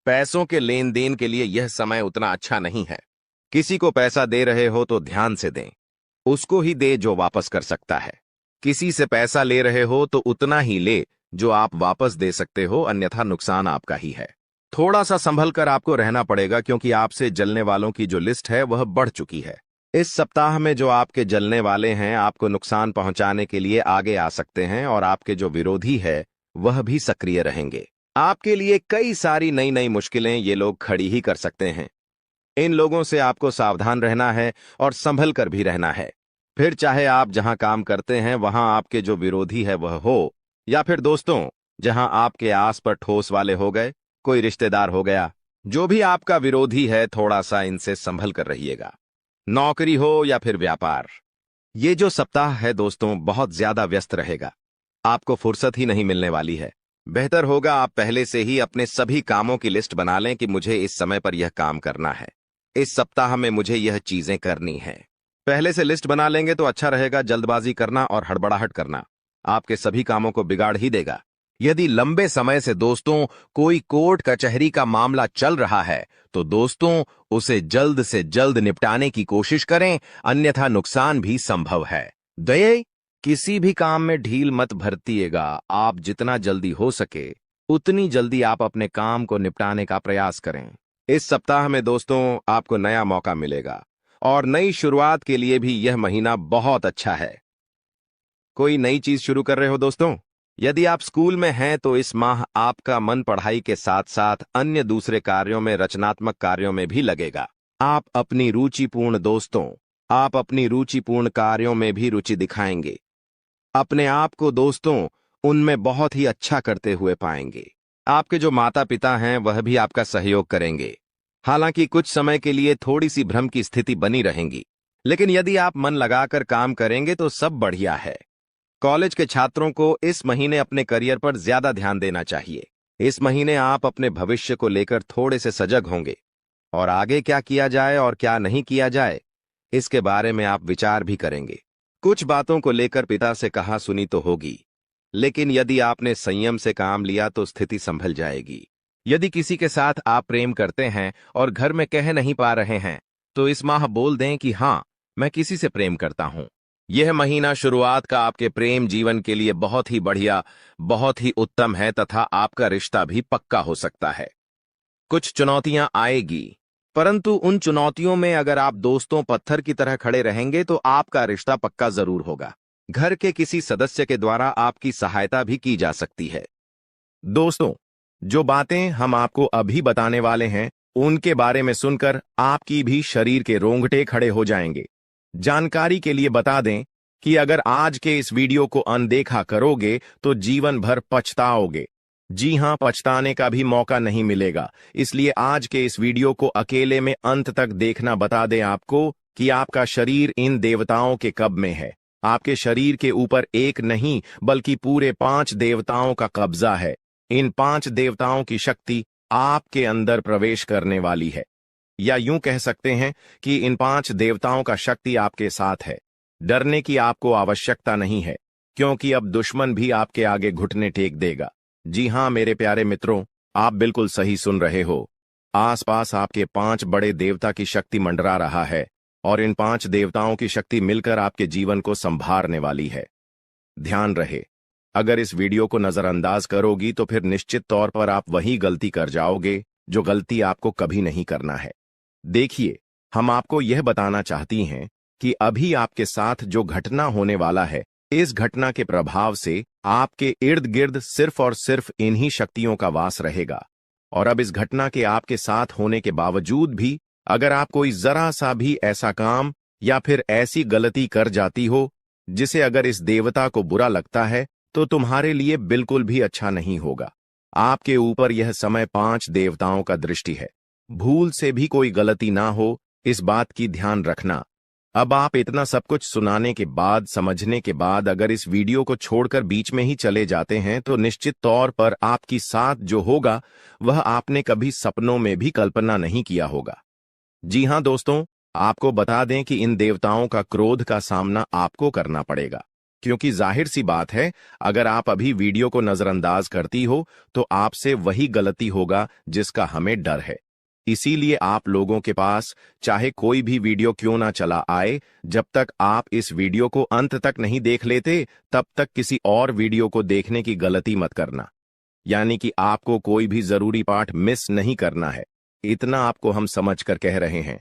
पैसों के लेन देन के लिए यह समय उतना अच्छा नहीं है। किसी को पैसा दे रहे हो तो ध्यान से दें, उसको ही दे जो वापस कर सकता है। किसी से पैसा ले रहे हो तो उतना ही ले जो आप वापस दे सकते हो, अन्यथा नुकसान आपका ही है। थोड़ा सा संभल कर आपको रहना पड़ेगा, क्योंकि आपसे जलने वालों की जो लिस्ट है वह बढ़ चुकी है। इस सप्ताह में जो आपके जलने वाले हैं आपको नुकसान पहुंचाने के लिए आगे आ सकते हैं, और आपके जो विरोधी है वह भी सक्रिय रहेंगे। आपके लिए कई सारी नई नई मुश्किलें ये लोग खड़ी ही कर सकते हैं। इन लोगों से आपको सावधान रहना है और संभल कर भी रहना है। फिर चाहे आप जहां काम करते हैं वहां आपके जो विरोधी है वह हो, या फिर दोस्तों जहां आपके आस पर ठोस वाले हो गए, कोई रिश्तेदार हो गया, जो भी आपका विरोधी है थोड़ा सा इनसे संभल कर रहिएगा। नौकरी हो या फिर व्यापार, ये जो सप्ताह है दोस्तों बहुत ज्यादा व्यस्त रहेगा। आपको फुर्सत ही नहीं मिलने वाली है। बेहतर होगा आप पहले से ही अपने सभी कामों की लिस्ट बना लें कि मुझे इस समय पर यह काम करना है, इस सप्ताह में मुझे यह चीजें करनी है। पहले से लिस्ट बना लेंगे तो अच्छा रहेगा। जल्दबाजी करना और हड़बड़ाहट करना आपके सभी कामों को बिगाड़ ही देगा। यदि लंबे समय से दोस्तों कोई कोर्ट कचहरी का मामला चल रहा है तो दोस्तों उसे जल्द से जल्द निपटाने की कोशिश करें, अन्यथा नुकसान भी संभव है। दये, किसी भी काम में ढील मत बरतिएगा। आप जितना जल्दी हो सके उतनी जल्दी आप अपने काम को निपटाने का प्रयास करें। इस सप्ताह में दोस्तों आपको नया मौका मिलेगा और नई शुरुआत के लिए भी यह महीना बहुत अच्छा है। कोई नई चीज शुरू कर रहे हो दोस्तों? यदि आप स्कूल में हैं तो इस माह आपका मन पढ़ाई के साथ साथ अन्य दूसरे कार्यों में, रचनात्मक कार्यों में भी लगेगा। आप अपनी रुचिपूर्ण कार्यों में भी रुचि दिखाएंगे। अपने आप को दोस्तों उनमें बहुत ही अच्छा करते हुए पाएंगे। आपके जो माता पिता हैं वह भी आपका सहयोग करेंगे। हालांकि कुछ समय के लिए थोड़ी सी भ्रम की स्थिति बनी रहेगी, लेकिन यदि आप मन लगाकर काम करेंगे तो सब बढ़िया है। कॉलेज के छात्रों को इस महीने अपने करियर पर ज्यादा ध्यान देना चाहिए। इस महीने आप अपने भविष्य को लेकर थोड़े से सजग होंगे और आगे क्या किया जाए और क्या नहीं किया जाए, इसके बारे में आप विचार भी करेंगे। कुछ बातों को लेकर पिता से कहा सुनी तो होगी, लेकिन यदि आपने संयम से काम लिया तो स्थिति संभल जाएगी। यदि किसी के साथ आप प्रेम करते हैं और घर में कह नहीं पा रहे हैं, तो इस माह बोल दें कि हाँ, मैं किसी से प्रेम करता हूं। यह महीना शुरुआत का आपके प्रेम जीवन के लिए बहुत ही बढ़िया, बहुत ही उत्तम है तथा आपका रिश्ता भी पक्का हो सकता है। कुछ चुनौतियां आएगी, परंतु उन चुनौतियों में अगर आप दोस्तों पत्थर की तरह खड़े रहेंगे तो आपका रिश्ता पक्का जरूर होगा। घर के किसी सदस्य के द्वारा आपकी सहायता भी की जा सकती है। दोस्तों, जो बातें हम आपको अभी बताने वाले हैं, उनके बारे में सुनकर आपकी भी शरीर के रोंगटे खड़े हो जाएंगे। जानकारी के लिए बता दें कि अगर आज के इस वीडियो को अनदेखा करोगे तो जीवन भर पछताओगे। जी हां, पछताने का भी मौका नहीं मिलेगा। इसलिए आज के इस वीडियो को अकेले में अंत तक देखना। बता दें आपको कि आपका शरीर इन देवताओं के कब्ज में है। आपके शरीर के ऊपर एक नहीं बल्कि पूरे 5 देवताओं का कब्जा है। इन 5 देवताओं की शक्ति आपके अंदर प्रवेश करने वाली है, या यूं कह सकते हैं कि इन 5 देवताओं का शक्ति आपके साथ है। डरने की आपको आवश्यकता नहीं है, क्योंकि अब दुश्मन भी आपके आगे घुटने टेक देगा। जी हां मेरे प्यारे मित्रों, आप बिल्कुल सही सुन रहे हो। आसपास आपके 5 बड़े देवता की शक्ति मंडरा रहा है और इन 5 देवताओं की शक्ति मिलकर आपके जीवन को संभारने वाली है। ध्यान रहे, अगर इस वीडियो को नजरअंदाज करोगी तो फिर निश्चित तौर पर आप वही गलती कर जाओगे जो गलती आपको कभी नहीं करना है। देखिए, हम आपको यह बताना चाहती हैं कि अभी आपके साथ जो घटना होने वाला है, इस घटना के प्रभाव से आपके इर्द गिर्द सिर्फ और सिर्फ इन्हीं शक्तियों का वास रहेगा। और अब इस घटना के आपके साथ होने के बावजूद भी अगर आप कोई जरा सा भी ऐसा काम या फिर ऐसी गलती कर जाती हो जिसे अगर इस देवता को बुरा लगता है, तो तुम्हारे लिए बिल्कुल भी अच्छा नहीं होगा। आपके ऊपर यह समय 5 देवताओं का दृष्टि है। भूल से भी कोई गलती ना हो, इस बात की ध्यान रखना। अब आप इतना सब कुछ सुनाने के बाद, समझने के बाद अगर इस वीडियो को छोड़कर बीच में ही चले जाते हैं तो निश्चित तौर पर आपके साथ जो होगा वह आपने कभी सपनों में भी कल्पना नहीं किया होगा। जी हां दोस्तों, आपको बता दें कि इन देवताओं का क्रोध का सामना आपको करना पड़ेगा, क्योंकि जाहिर सी बात है, अगर आप अभी वीडियो को नजरअंदाज करती हो तो आपसे वही गलती होगा जिसका हमें डर है। इसीलिए आप लोगों के पास चाहे कोई भी वीडियो क्यों ना चला आए, जब तक आप इस वीडियो को अंत तक नहीं देख लेते, तब तक किसी और वीडियो को देखने की गलती मत करना। यानी कि आपको कोई भी जरूरी पाठ मिस नहीं करना है। इतना आपको हम समझ कर कह रहे हैं।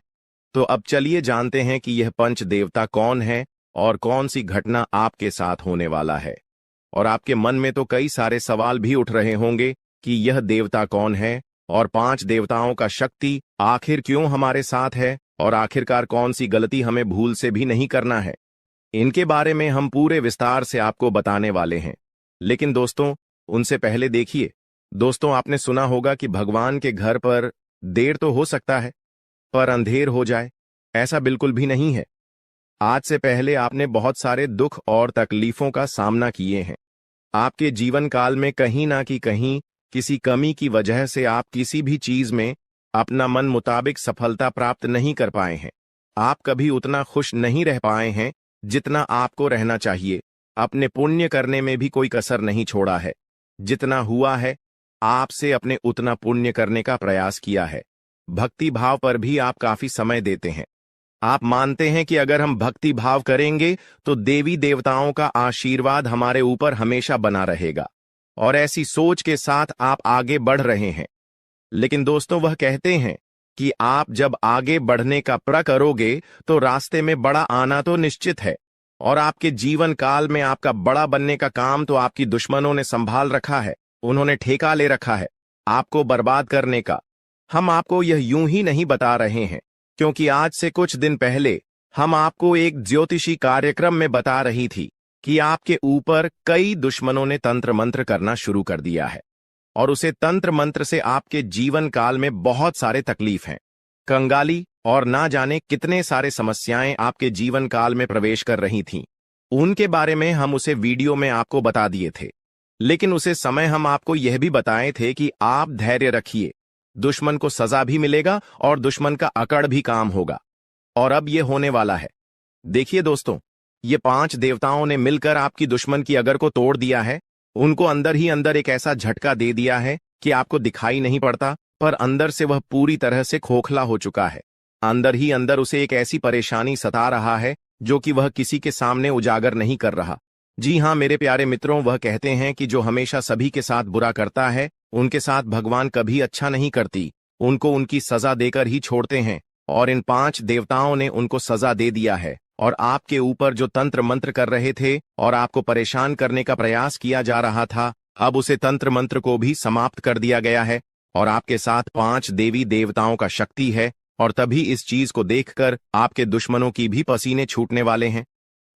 तो अब चलिए जानते हैं कि यह पंच देवता कौन है और कौन सी घटना आपके साथ होने वाला है। और आपके मन में तो कई सारे सवाल भी उठ रहे होंगे कि यह देवता कौन है और 5 देवताओं का शक्ति आखिर क्यों हमारे साथ है और आखिरकार कौन सी गलती हमें भूल से भी नहीं करना है। इनके बारे में हम पूरे विस्तार से आपको बताने वाले हैं। लेकिन दोस्तों, उनसे पहले देखिए, दोस्तों आपने सुना होगा कि भगवान के घर पर देर तो हो सकता है पर अंधेर हो जाए। ऐसा बिल्कुल भी नहीं है। आज से पहले आपने बहुत सारे दुख और तकलीफों का सामना किए हैं। आपके जीवन काल में कहीं ना कहीं किसी कमी की वजह से आप किसी भी चीज में अपना मन मुताबिक सफलता प्राप्त नहीं कर पाए हैं। आप कभी उतना खुश नहीं रह पाए हैं जितना आपको रहना चाहिए। अपने पुण्य करने में भी कोई कसर नहीं छोड़ा है। जितना हुआ है आपसे अपने उतना पुण्य करने का प्रयास किया है। भक्ति भाव पर भी आप काफी समय देते हैं। आप मानते हैं कि अगर हम भक्ति भाव करेंगे तो देवी देवताओं का आशीर्वाद हमारे ऊपर हमेशा बना रहेगा, और ऐसी सोच के साथ आप आगे बढ़ रहे हैं। लेकिन दोस्तों, वह कहते हैं कि आप जब आगे बढ़ने का प्रण करोगे तो रास्ते में बड़ा आना तो निश्चित है, और आपके जीवन काल में आपका बड़ा बनने का काम तो आपकी दुश्मनों ने संभाल रखा है। उन्होंने ठेका ले रखा है आपको बर्बाद करने का। हम आपको यह यूं ही नहीं बता रहे हैं, क्योंकि आज से कुछ दिन पहले हम आपको एक ज्योतिषी कार्यक्रम में बता रही थी कि आपके ऊपर कई दुश्मनों ने तंत्र मंत्र करना शुरू कर दिया है, और उसे तंत्र मंत्र से आपके जीवन काल में बहुत सारे तकलीफ हैं। कंगाली और ना जाने कितने सारे समस्याएं आपके जीवन काल में प्रवेश कर रही थीं। उनके बारे में हम उसे वीडियो में आपको बता दिए थे, लेकिन उसे समय हम आपको यह भी बताए थे कि आप धैर्य रखिए, दुश्मन को सजा भी मिलेगा और दुश्मन का अकड़ भी काम होगा। और अब यह होने वाला है। देखिए दोस्तों, ये 5 देवताओं ने मिलकर आपकी दुश्मन की अगर को तोड़ दिया है। उनको अंदर ही अंदर एक ऐसा झटका दे दिया है कि आपको दिखाई नहीं पड़ता, पर अंदर से वह पूरी तरह से खोखला हो चुका है। अंदर ही अंदर उसे एक ऐसी परेशानी सता रहा है जो कि वह किसी के सामने उजागर नहीं कर रहा। जी हाँ मेरे प्यारे मित्रों, वह कहते हैं कि जो हमेशा सभी के साथ बुरा करता है, उनके साथ भगवान कभी अच्छा नहीं करती, उनको उनकी सजा देकर ही छोड़ते हैं। और इन 5 देवताओं ने उनको सजा दे दिया है और आपके ऊपर जो तंत्र मंत्र कर रहे थे और आपको परेशान करने का प्रयास किया जा रहा था, अब उसे तंत्र मंत्र को भी समाप्त कर दिया गया है और आपके साथ 5 देवी देवताओं का शक्ति है। और तभी इस चीज को देखकर आपके दुश्मनों की भी पसीने छूटने वाले हैं।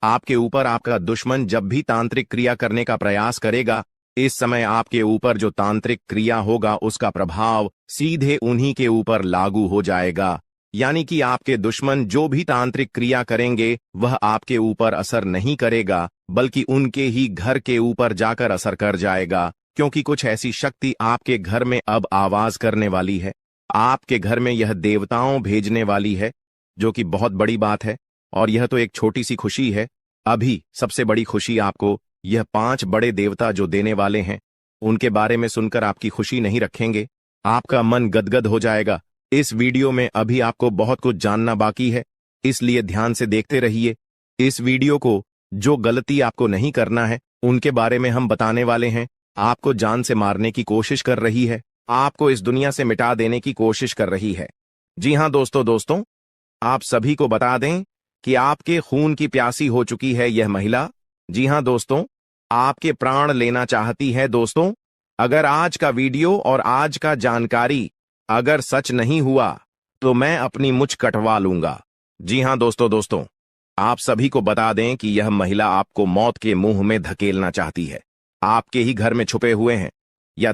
आपके ऊपर आपका दुश्मन जब भी तांत्रिक क्रिया करने का प्रयास करेगा, इस समय आपके ऊपर जो तांत्रिक क्रिया होगा उसका प्रभाव सीधे उन्हीं के ऊपर लागू हो जाएगा। यानी कि आपके दुश्मन जो भी तांत्रिक क्रिया करेंगे वह आपके ऊपर असर नहीं करेगा, बल्कि उनके ही घर के ऊपर जाकर असर कर जाएगा, क्योंकि कुछ ऐसी शक्ति आपके घर में अब आवाज करने वाली है। आपके घर में यह देवताओं भेजने वाली है, जो कि बहुत बड़ी बात है। और यह तो एक छोटी सी खुशी है। अभी सबसे बड़ी खुशी आपको यह 5 बड़े देवता जो देने वाले हैं, उनके बारे में सुनकर आपकी खुशी नहीं रखेंगे, आपका मन गदगद हो जाएगा। इस वीडियो में अभी आपको बहुत कुछ जानना बाकी है, इसलिए ध्यान से देखते रहिए। इस वीडियो को जो गलती आपको नहीं करना है उनके बारे में हम बताने वाले हैं। आपको जान से मारने की कोशिश कर रही है, आपको इस दुनिया से मिटा देने की कोशिश कर रही है। जी हाँ दोस्तों, आप सभी को बता दें कि आपके खून की प्यासी हो चुकी है यह महिला। जी हाँ दोस्तों, आपके प्राण लेना चाहती है। दोस्तों, अगर आज का वीडियो और आज का जानकारी अगर सच नहीं हुआ तो मैं अपनी मुझ कटवा लूंगा। जी हाँ दोस्तों, आप सभी को बता दें कि यह महिला आपको मौत के मुंह में धकेलना चाहती है। आपके ही घर में छुपे हुए हैं यह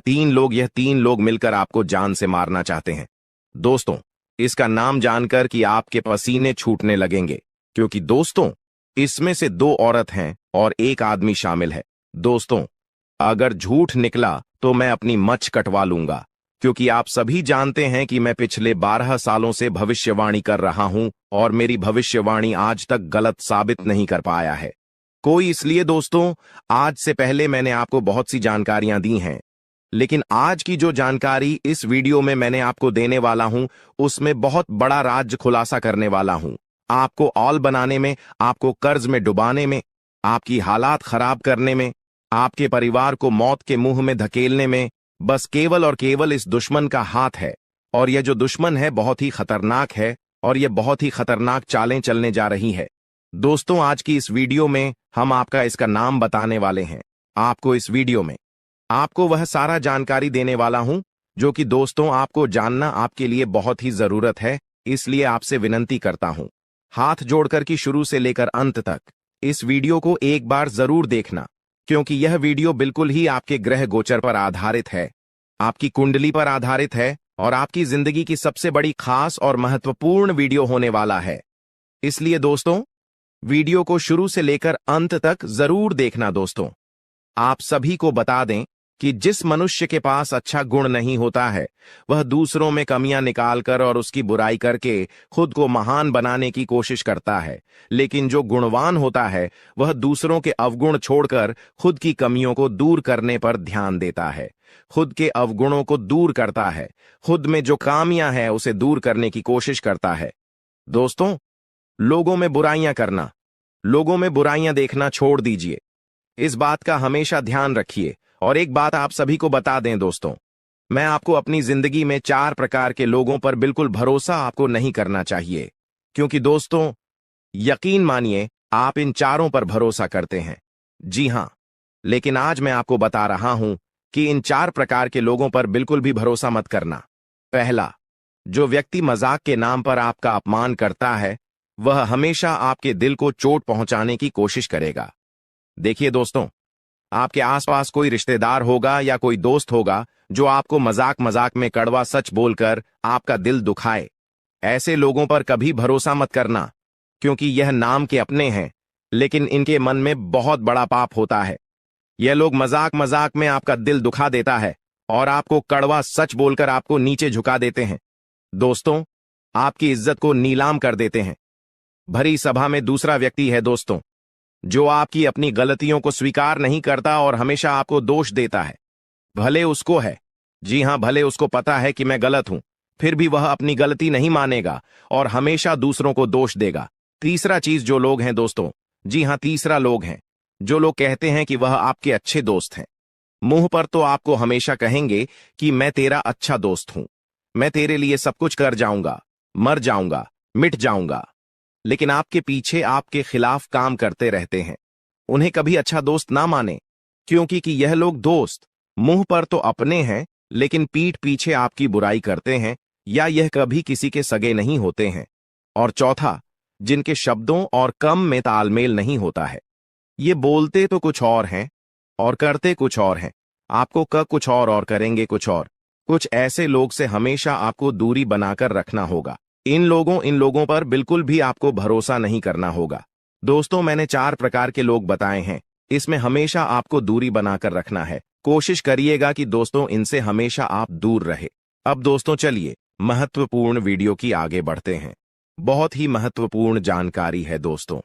3 लोग मिलकर आपको जान से मारना चाहते हैं। दोस्तों, इसका नाम जानकर कि आपके पसीने छूटने लगेंगे, क्योंकि दोस्तों इसमें से 2 औरत हैं और 1 आदमी शामिल है। दोस्तों, अगर झूठ निकला तो मैं अपनी मच्छ कटवा लूंगा, क्योंकि आप सभी जानते हैं कि मैं पिछले 12 सालों से भविष्यवाणी कर रहा हूं और मेरी भविष्यवाणी आज तक गलत साबित नहीं कर पाया है कोई। इसलिए दोस्तों, आज से पहले मैंने आपको बहुत सी जानकारियां दी हैं, लेकिन आज की जो जानकारी इस वीडियो में मैंने आपको देने वाला हूं, उसमें बहुत बड़ा राज खुलासा करने वाला हूं। आपको औल बनाने में, आपको कर्ज में डुबाने में, आपकी हालात खराब करने में, आपके परिवार को मौत के मुंह में धकेलने में बस केवल और केवल इस दुश्मन का हाथ है। और यह जो दुश्मन है बहुत ही खतरनाक है और यह बहुत ही खतरनाक चालें चलने जा रही है। दोस्तों, आज की इस वीडियो में हम आपका इसका नाम बताने वाले हैं। आपको इस वीडियो में आपको वह सारा जानकारी देने वाला हूं जो कि दोस्तों आपको जानना आपके लिए बहुत ही जरूरत है। इसलिए आपसे विनती करता हूं, हाथ जोड़कर कि शुरू से लेकर अंत तक इस वीडियो को एक बार जरूर देखना, क्योंकि यह वीडियो बिल्कुल ही आपके ग्रह गोचर पर आधारित है, आपकी कुंडली पर आधारित है और आपकी जिंदगी की सबसे बड़ी खास और महत्वपूर्ण वीडियो होने वाला है। इसलिए दोस्तों, वीडियो को शुरू से लेकर अंत तक जरूर देखना। दोस्तों, आप सभी को बता दें कि जिस मनुष्य के पास अच्छा गुण नहीं होता है, वह दूसरों में कमियां निकालकर और उसकी बुराई करके खुद को महान बनाने की कोशिश करता है। लेकिन जो गुणवान होता है, वह दूसरों के अवगुण छोड़कर खुद की कमियों को दूर करने पर ध्यान देता है, खुद के अवगुणों को दूर करता है, खुद में जो खामियां हैं उसे दूर करने की कोशिश करता है। दोस्तों, लोगों में बुराइयां करना, लोगों में बुराइयां देखना छोड़ दीजिए। इस बात का हमेशा ध्यान रखिए। और एक बात आप सभी को बता दें दोस्तों, मैं आपको अपनी जिंदगी में 4 प्रकार के लोगों पर बिल्कुल भरोसा आपको नहीं करना चाहिए, क्योंकि दोस्तों यकीन मानिए आप इन चारों पर भरोसा करते हैं। जी हां, लेकिन आज मैं आपको बता रहा हूं कि इन 4 प्रकार के लोगों पर बिल्कुल भी भरोसा मत करना। पहला, जो व्यक्ति मजाक के नाम पर आपका अपमान करता है, वह हमेशा आपके दिल को चोट पहुंचाने की कोशिश करेगा। देखिए दोस्तों, आपके आसपास कोई रिश्तेदार होगा या कोई दोस्त होगा जो आपको मजाक मजाक में कड़वा सच बोलकर आपका दिल दुखाए। ऐसे लोगों पर कभी भरोसा मत करना, क्योंकि यह नाम के अपने हैं, लेकिन इनके मन में बहुत बड़ा पाप होता है। यह लोग मजाक मजाक में आपका दिल दुखा देता है और आपको कड़वा सच बोलकर आपको नीचे झुका देते हैं। दोस्तों, आपकी इज्जत को नीलाम कर देते हैं। भरी सभा में दूसरा व्यक्ति है दोस्तों, जो आपकी अपनी गलतियों को स्वीकार नहीं करता और हमेशा आपको दोष देता है। भले उसको है, जी हां, भले उसको पता है कि मैं गलत हूं, फिर भी वह अपनी गलती नहीं मानेगा और हमेशा दूसरों को दोष देगा। तीसरा चीज जो लोग हैं दोस्तों, जी हां, तीसरा लोग हैं जो लोग कहते हैं कि वह आपके अच्छे दोस्त हैं। मुंह पर तो आपको हमेशा कहेंगे कि मैं तेरा अच्छा दोस्त हूं, मैं तेरे लिए सब कुछ कर जाऊंगा, मर जाऊंगा, मिट जाऊंगा, लेकिन आपके पीछे आपके खिलाफ काम करते रहते हैं। उन्हें कभी अच्छा दोस्त ना माने, क्योंकि कि यह लोग दोस्त मुंह पर तो अपने हैं, लेकिन पीठ पीछे आपकी बुराई करते हैं, या यह कभी किसी के सगे नहीं होते हैं। और चौथा, जिनके शब्दों और कम में तालमेल नहीं होता है। ये बोलते तो कुछ और हैं और करते कुछ और हैं, आपको कुछ और करेंगे कुछ और। कुछ ऐसे लोग से हमेशा आपको दूरी बनाकर रखना होगा। इन लोगों पर बिल्कुल भी आपको भरोसा नहीं करना होगा। दोस्तों, मैंने 4 प्रकार के लोग बताए हैं, इसमें हमेशा आपको दूरी बनाकर रखना है। कोशिश करिएगा कि दोस्तों इनसे हमेशा आप दूर रहे। अब दोस्तों चलिए महत्वपूर्ण वीडियो की आगे बढ़ते हैं। बहुत ही महत्वपूर्ण जानकारी है दोस्तों,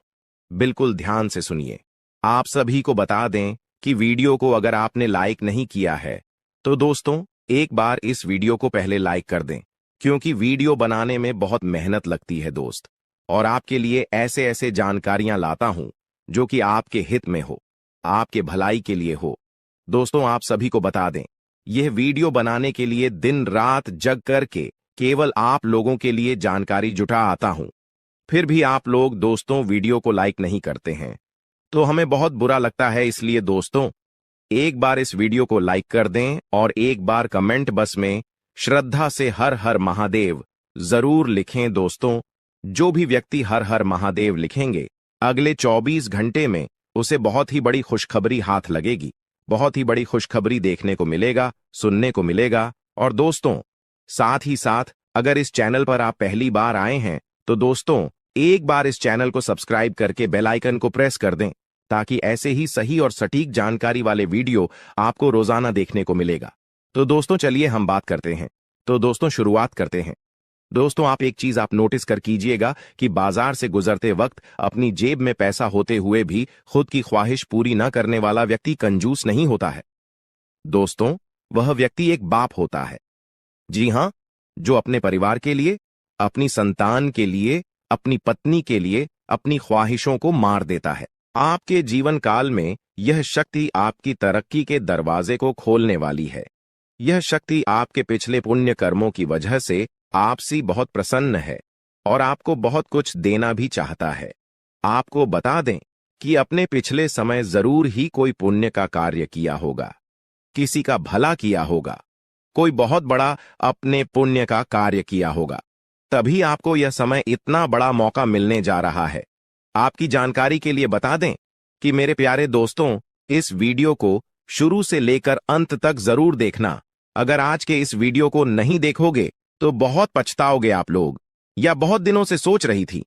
बिल्कुल ध्यान से सुनिए। आप सभी को बता दें कि वीडियो को अगर आपने लाइक नहीं किया है तो दोस्तों एक बार इस वीडियो को पहले लाइक कर दें, क्योंकि वीडियो बनाने में बहुत मेहनत लगती है दोस्त, और आपके लिए ऐसे ऐसे जानकारियां लाता हूं जो कि आपके हित में हो, आपके भलाई के लिए हो। दोस्तों, आप सभी को बता दें, यह वीडियो बनाने के लिए दिन रात जग करके केवल आप लोगों के लिए जानकारी जुटा आता हूं। फिर भी आप लोग दोस्तों वीडियो को लाइक नहीं करते हैं, तो हमें बहुत बुरा लगता है। इसलिए दोस्तों एक बार इस वीडियो को लाइक कर दें और एक बार कमेंट बॉक्स में श्रद्धा से हर हर महादेव जरूर लिखें। दोस्तों, जो भी व्यक्ति हर हर महादेव लिखेंगे, अगले 24 घंटे में उसे बहुत ही बड़ी खुशखबरी हाथ लगेगी, बहुत ही बड़ी खुशखबरी देखने को मिलेगा, सुनने को मिलेगा। और दोस्तों साथ ही साथ अगर इस चैनल पर आप पहली बार आए हैं तो दोस्तों एक बार इस चैनल को सब्सक्राइब करके बेल आइकन को प्रेस कर दें, ताकि ऐसे ही सही और सटीक जानकारी वाले वीडियो आपको रोजाना देखने को मिलेगा। तो दोस्तों चलिए हम बात करते हैं। तो दोस्तों शुरुआत करते हैं। दोस्तों आप एक चीज आप नोटिस कर कीजिएगा कि बाजार से गुजरते वक्त अपनी जेब में पैसा होते हुए भी खुद की ख्वाहिश पूरी न करने वाला व्यक्ति कंजूस नहीं होता है। दोस्तों वह व्यक्ति एक बाप होता है, जी हां, जो अपने परिवार के लिए, अपनी संतान के लिए, अपनी पत्नी के लिए अपनी ख्वाहिशों को मार देता है। आपके जीवन काल में यह शक्ति आपकी तरक्की के दरवाजे को खोलने वाली है। यह शक्ति आपके पिछले पुण्य कर्मों की वजह से आपसे बहुत प्रसन्न है और आपको बहुत कुछ देना भी चाहता है। आपको बता दें कि अपने पिछले समय जरूर ही कोई पुण्य का कार्य किया होगा, किसी का भला किया होगा, कोई बहुत बड़ा अपने पुण्य का कार्य किया होगा, तभी आपको यह समय इतना बड़ा मौका मिलने जा रहा है। आपकी जानकारी के लिए बता दें कि मेरे प्यारे दोस्तों, इस वीडियो को शुरू से लेकर अंत तक जरूर देखना। अगर आज के इस वीडियो को नहीं देखोगे तो बहुत पछताओगे आप लोग। या बहुत दिनों से सोच रही थी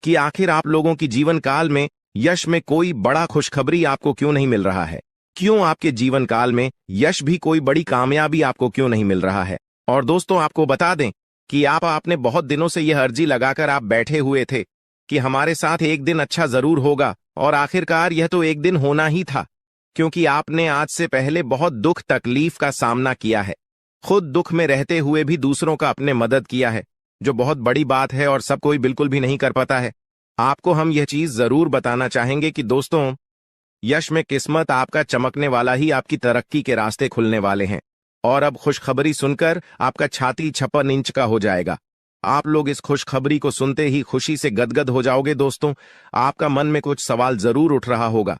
कि आखिर आप लोगों की जीवन काल में यश में कोई बड़ा खुशखबरी आपको क्यों नहीं मिल रहा है, क्यों आपके जीवन काल में यश भी कोई बड़ी कामयाबी आपको क्यों नहीं मिल रहा है। और दोस्तों आपको बता दें कि आपने बहुत दिनों से यह अर्जी लगाकर आप बैठे हुए थे कि हमारे साथ एक दिन अच्छा जरूर होगा, और आखिरकार यह तो एक दिन होना ही था, क्योंकि आपने आज से पहले बहुत दुख तकलीफ का सामना किया है, खुद दुख में रहते हुए भी दूसरों का अपने मदद किया है, जो बहुत बड़ी बात है और सब कोई बिल्कुल भी नहीं कर पाता है। आपको हम यह चीज जरूर बताना चाहेंगे कि दोस्तों यश में किस्मत आपका चमकने वाला ही आपकी तरक्की के रास्ते खुलने वाले हैं। और अब खुशखबरी सुनकर आपका छाती 56 इंच का हो जाएगा। आप लोग इस खुशखबरी को सुनते ही खुशी से गदगद हो जाओगे। दोस्तों आपका मन में कुछ सवाल जरूर उठ रहा होगा,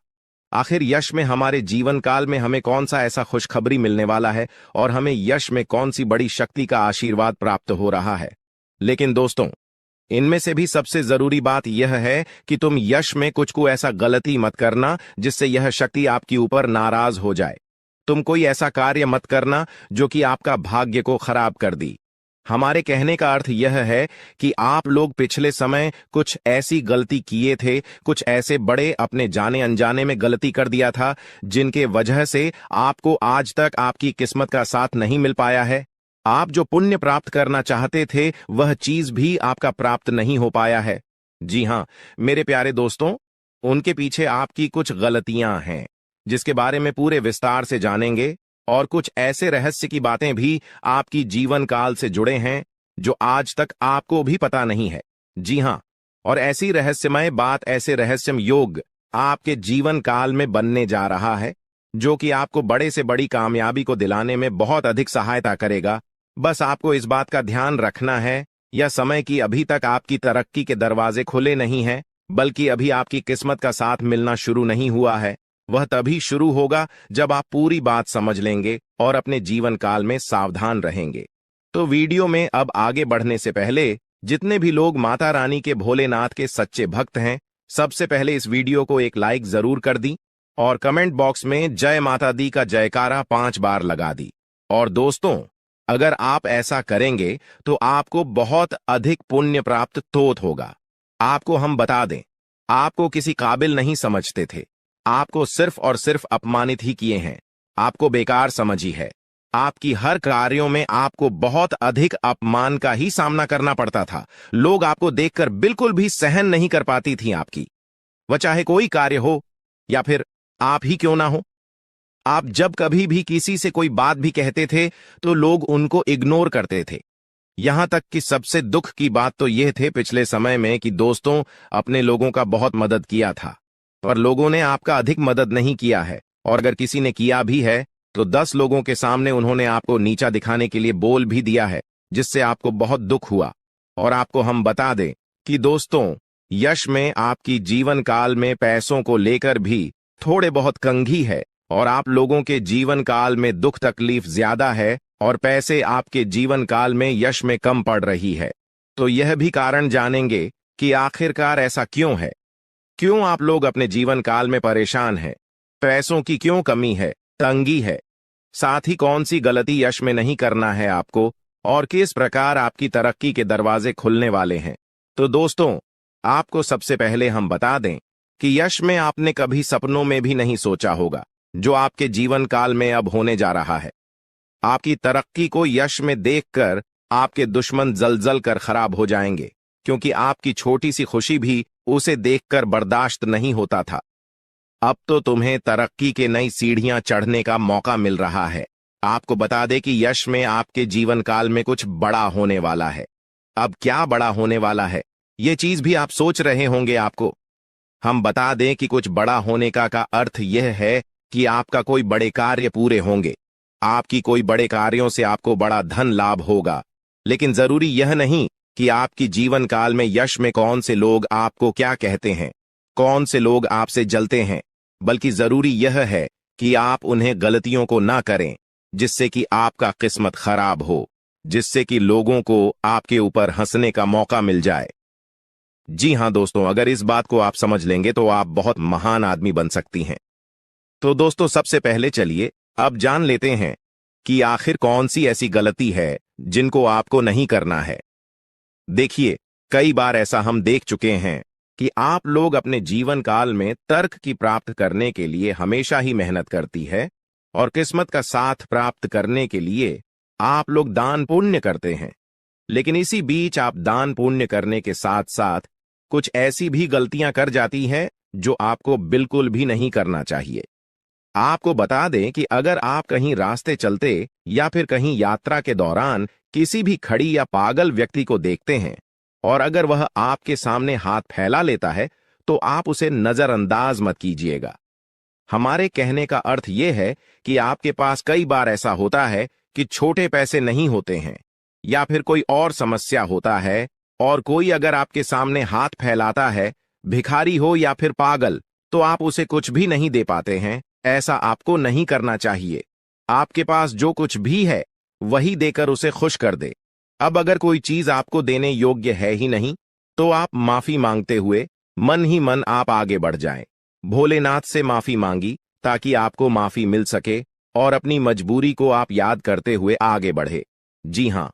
आखिर यश में हमारे जीवन काल में हमें कौन सा ऐसा खुशखबरी मिलने वाला है और हमें यश में कौन सी बड़ी शक्ति का आशीर्वाद प्राप्त हो रहा है। लेकिन दोस्तों इनमें से भी सबसे जरूरी बात यह है कि तुम यश में कुछ को ऐसा गलती मत करना जिससे यह शक्ति आपके ऊपर नाराज हो जाए। तुम कोई ऐसा कार्य मत करना जो कि आपका भाग्य को खराब कर दी। हमारे कहने का अर्थ यह है कि आप लोग पिछले समय कुछ ऐसी गलती किए थे, कुछ ऐसे बड़े अपने जाने अनजाने में गलती कर दिया था जिनके वजह से आपको आज तक आपकी किस्मत का साथ नहीं मिल पाया है। आप जो पुण्य प्राप्त करना चाहते थे वह चीज भी आपका प्राप्त नहीं हो पाया है। जी हां मेरे प्यारे दोस्तों, उनके पीछे आपकी कुछ गलतियां हैं जिसके बारे में पूरे विस्तार से जानेंगे, और कुछ ऐसे रहस्य की बातें भी आपकी जीवन काल से जुड़े हैं जो आज तक आपको भी पता नहीं है। जी हां, और ऐसी रहस्यमय बात, ऐसे रहस्यम योग आपके जीवन काल में बनने जा रहा है जो कि आपको बड़े से बड़ी कामयाबी को दिलाने में बहुत अधिक सहायता करेगा। बस आपको इस बात का ध्यान रखना है, यह समय की अभी तक आपकी तरक्की के दरवाजे खुले नहीं हैं, बल्कि अभी आपकी किस्मत का साथ मिलना शुरू नहीं हुआ है। वह तभी शुरू होगा जब आप पूरी बात समझ लेंगे और अपने जीवन काल में सावधान रहेंगे। तो वीडियो में अब आगे बढ़ने से पहले जितने भी लोग माता रानी के भोलेनाथ के सच्चे भक्त हैं, सबसे पहले इस वीडियो को एक लाइक जरूर कर दी और कमेंट बॉक्स में जय माता दी का जयकारा 5 बार लगा दी। और दोस्तों, अगर आप ऐसा करेंगे तो आपको बहुत अधिक पुण्य प्राप्त तोत होगा। आपको हम बता दें, आपको किसी काबिल नहीं समझते थे, आपको सिर्फ और सिर्फ अपमानित ही किए हैं, आपको बेकार समझी है। आपकी हर कार्यों में आपको बहुत अधिक अपमान का ही सामना करना पड़ता था। लोग आपको देखकर बिल्कुल भी सहन नहीं कर पाती थी आपकी, वह चाहे कोई कार्य हो या फिर आप ही क्यों ना हो। आप जब कभी भी किसी से कोई बात भी कहते थे तो लोग उनको इग्नोर करते थे। यहां तक कि सबसे दुख की बात तो यह थे पिछले समय में कि दोस्तों अपने लोगों का बहुत मदद किया था, पर लोगों ने आपका अधिक मदद नहीं किया है, और अगर किसी ने किया भी है तो 10 लोगों के सामने उन्होंने आपको नीचा दिखाने के लिए बोल भी दिया है, जिससे आपको बहुत दुख हुआ। और आपको हम बता दें कि दोस्तों, यश में आपकी जीवन काल में पैसों को लेकर भी थोड़े बहुत कंघी है, और आप लोगों के जीवन काल में दुख तकलीफ ज्यादा है और पैसे आपके जीवन काल में यश में कम पड़ रही है। तो यह भी कारण जानेंगे कि आखिरकार ऐसा क्यों है, क्यों आप लोग अपने जीवन काल में परेशान हैं, पैसों की क्यों कमी है, तंगी है, साथ ही कौन सी गलती यश में नहीं करना है आपको, और किस प्रकार आपकी तरक्की के दरवाजे खुलने वाले हैं। तो दोस्तों, आपको सबसे पहले हम बता दें कि यश में आपने कभी सपनों में भी नहीं सोचा होगा जो आपके जीवन काल में अब होने जा रहा है। आपकी तरक्की को यश में देखकर आपके दुश्मन जलजल कर खराब हो जाएंगे, क्योंकि आपकी छोटी सी खुशी भी उसे देखकर बर्दाश्त नहीं होता था। अब तो तुम्हें तरक्की के नई सीढ़ियां चढ़ने का मौका मिल रहा है। आपको बता दें कि यश में आपके जीवन काल में कुछ बड़ा होने वाला है। अब क्या बड़ा होने वाला है, ये चीज भी आप सोच रहे होंगे। आपको हम बता दें कि कुछ बड़ा होने का अर्थ यह है कि आपका कोई बड़े कार्य पूरे होंगे, आपकी कोई बड़े कार्यों से आपको बड़ा धन लाभ होगा। लेकिन जरूरी यह नहीं कि आपकी जीवन काल में यश में कौन से लोग आपको क्या कहते हैं, कौन से लोग आपसे जलते हैं, बल्कि जरूरी यह है कि आप उन्हें गलतियों को ना करें जिससे कि आपका किस्मत खराब हो, जिससे कि लोगों को आपके ऊपर हंसने का मौका मिल जाए। जी हां दोस्तों, अगर इस बात को आप समझ लेंगे तो आप बहुत महान आदमी बन सकती हैं। तो दोस्तों, सबसे पहले चलिए अब जान लेते हैं कि आखिर कौन सी ऐसी गलती है जिनको आपको नहीं करना है। देखिए, कई बार ऐसा हम देख चुके हैं कि आप लोग अपने जीवन काल में तर्क की प्राप्त करने के लिए हमेशा ही मेहनत करती है, और किस्मत का साथ प्राप्त करने के लिए आप लोग दान पुण्य करते हैं। लेकिन इसी बीच आप दान पुण्य करने के साथ साथ कुछ ऐसी भी गलतियां कर जाती हैं जो आपको बिल्कुल भी नहीं करना चाहिए। आपको बता दें कि अगर आप कहीं रास्ते चलते या फिर कहीं यात्रा के दौरान किसी भी खड़ी या पागल व्यक्ति को देखते हैं, और अगर वह आपके सामने हाथ फैला लेता है, तो आप उसे नजरअंदाज मत कीजिएगा। हमारे कहने का अर्थ यह है कि आपके पास कई बार ऐसा होता है कि छोटे पैसे नहीं होते हैं, या फिर कोई और समस्या होता है, और कोई अगर आपके सामने हाथ फैलाता है, भिखारी हो या फिर पागल, तो आप उसे कुछ भी नहीं दे पाते हैं। ऐसा आपको नहीं करना चाहिए। आपके पास जो कुछ भी है वही देकर उसे खुश कर दे। अब अगर कोई चीज आपको देने योग्य है ही नहीं, तो आप माफी मांगते हुए मन ही मन आप आगे बढ़ जाएं। भोलेनाथ से माफी मांगी ताकि आपको माफी मिल सके, और अपनी मजबूरी को आप याद करते हुए आगे बढ़े। जी हां,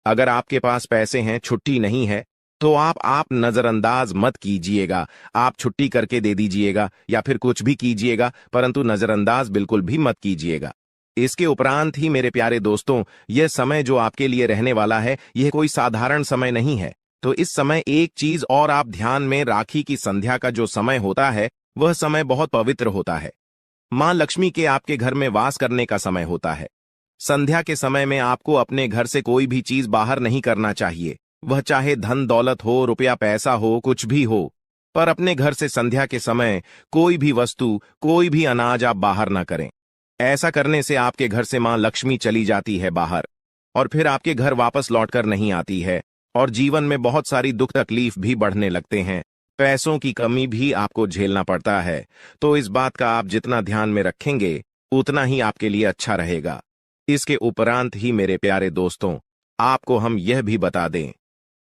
अगर आपके पास पैसे हैं, छुट्टी नहीं है, तो आप नजरअंदाज मत कीजिएगा। आप छुट्टी करके दे दीजिएगा या फिर कुछ भी कीजिएगा, परंतु नजरअंदाज बिल्कुल भी मत कीजिएगा। इसके उपरांत ही मेरे प्यारे दोस्तों, यह समय जो आपके लिए रहने वाला है, यह कोई साधारण समय नहीं है। तो इस समय एक चीज और आप ध्यान में, राखी की संध्या का जो समय होता है, वह समय बहुत पवित्र होता है। मां लक्ष्मी के आपके घर में वास करने का समय होता है। संध्या के समय में आपको अपने घर से कोई भी चीज बाहर नहीं करना चाहिए, वह चाहे धन दौलत हो, रुपया पैसा हो, कुछ भी हो, पर अपने घर से संध्या के समय कोई भी वस्तु, कोई भी अनाज आप बाहर ना करें। ऐसा करने से आपके घर से मां लक्ष्मी चली जाती है बाहर, और फिर आपके घर वापस लौटकर नहीं आती है, और जीवन में बहुत सारी दुख तकलीफ भी बढ़ने लगते हैं, पैसों की कमी भी आपको झेलना पड़ता है। तो इस बात का आप जितना ध्यान में रखेंगे, उतना ही आपके लिए अच्छा रहेगा। इसके उपरांत ही मेरे प्यारे दोस्तों, आपको हम यह भी बता दें,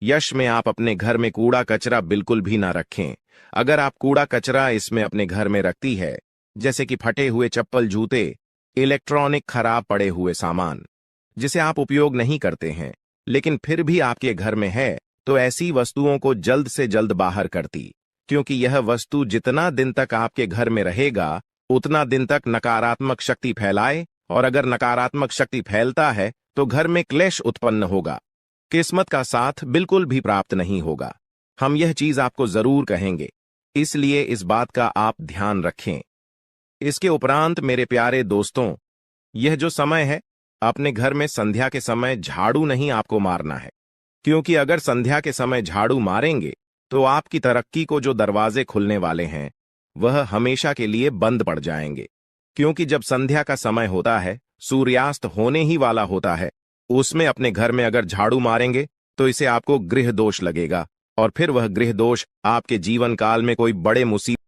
यश में आप अपने घर में कूड़ा कचरा बिल्कुल भी ना रखें। अगर आप कूड़ा कचरा इसमें अपने घर में रखती है, जैसे कि फटे हुए चप्पल, जूते, इलेक्ट्रॉनिक खराब पड़े हुए सामान, जिसे आप उपयोग नहीं करते हैं लेकिन फिर भी आपके घर में है, तो ऐसी वस्तुओं को जल्द से जल्द बाहर करती, क्योंकि यह वस्तु जितना दिन तक आपके घर में रहेगा, उतना दिन तक नकारात्मक शक्ति फैलाए, और अगर नकारात्मक शक्ति फैलता है तो घर में क्लेश उत्पन्न होगा, किस्मत का साथ बिल्कुल भी प्राप्त नहीं होगा। हम यह चीज आपको जरूर कहेंगे, इसलिए इस बात का आप ध्यान रखें। इसके उपरांत मेरे प्यारे दोस्तों, यह जो समय है, अपने घर में संध्या के समय झाड़ू नहीं आपको मारना है, क्योंकि अगर संध्या के समय झाड़ू मारेंगे तो आपकी तरक्की को जो दरवाजे खुलने वाले हैं, वह हमेशा के लिए बंद पड़ जाएंगे। क्योंकि जब संध्या का समय होता है, सूर्यास्त होने ही वाला होता है, उसमें अपने घर में अगर झाड़ू मारेंगे तो इसे आपको गृह दोष लगेगा, और फिर वह गृह दोष आपके जीवन काल में कोई बड़े मुसीबत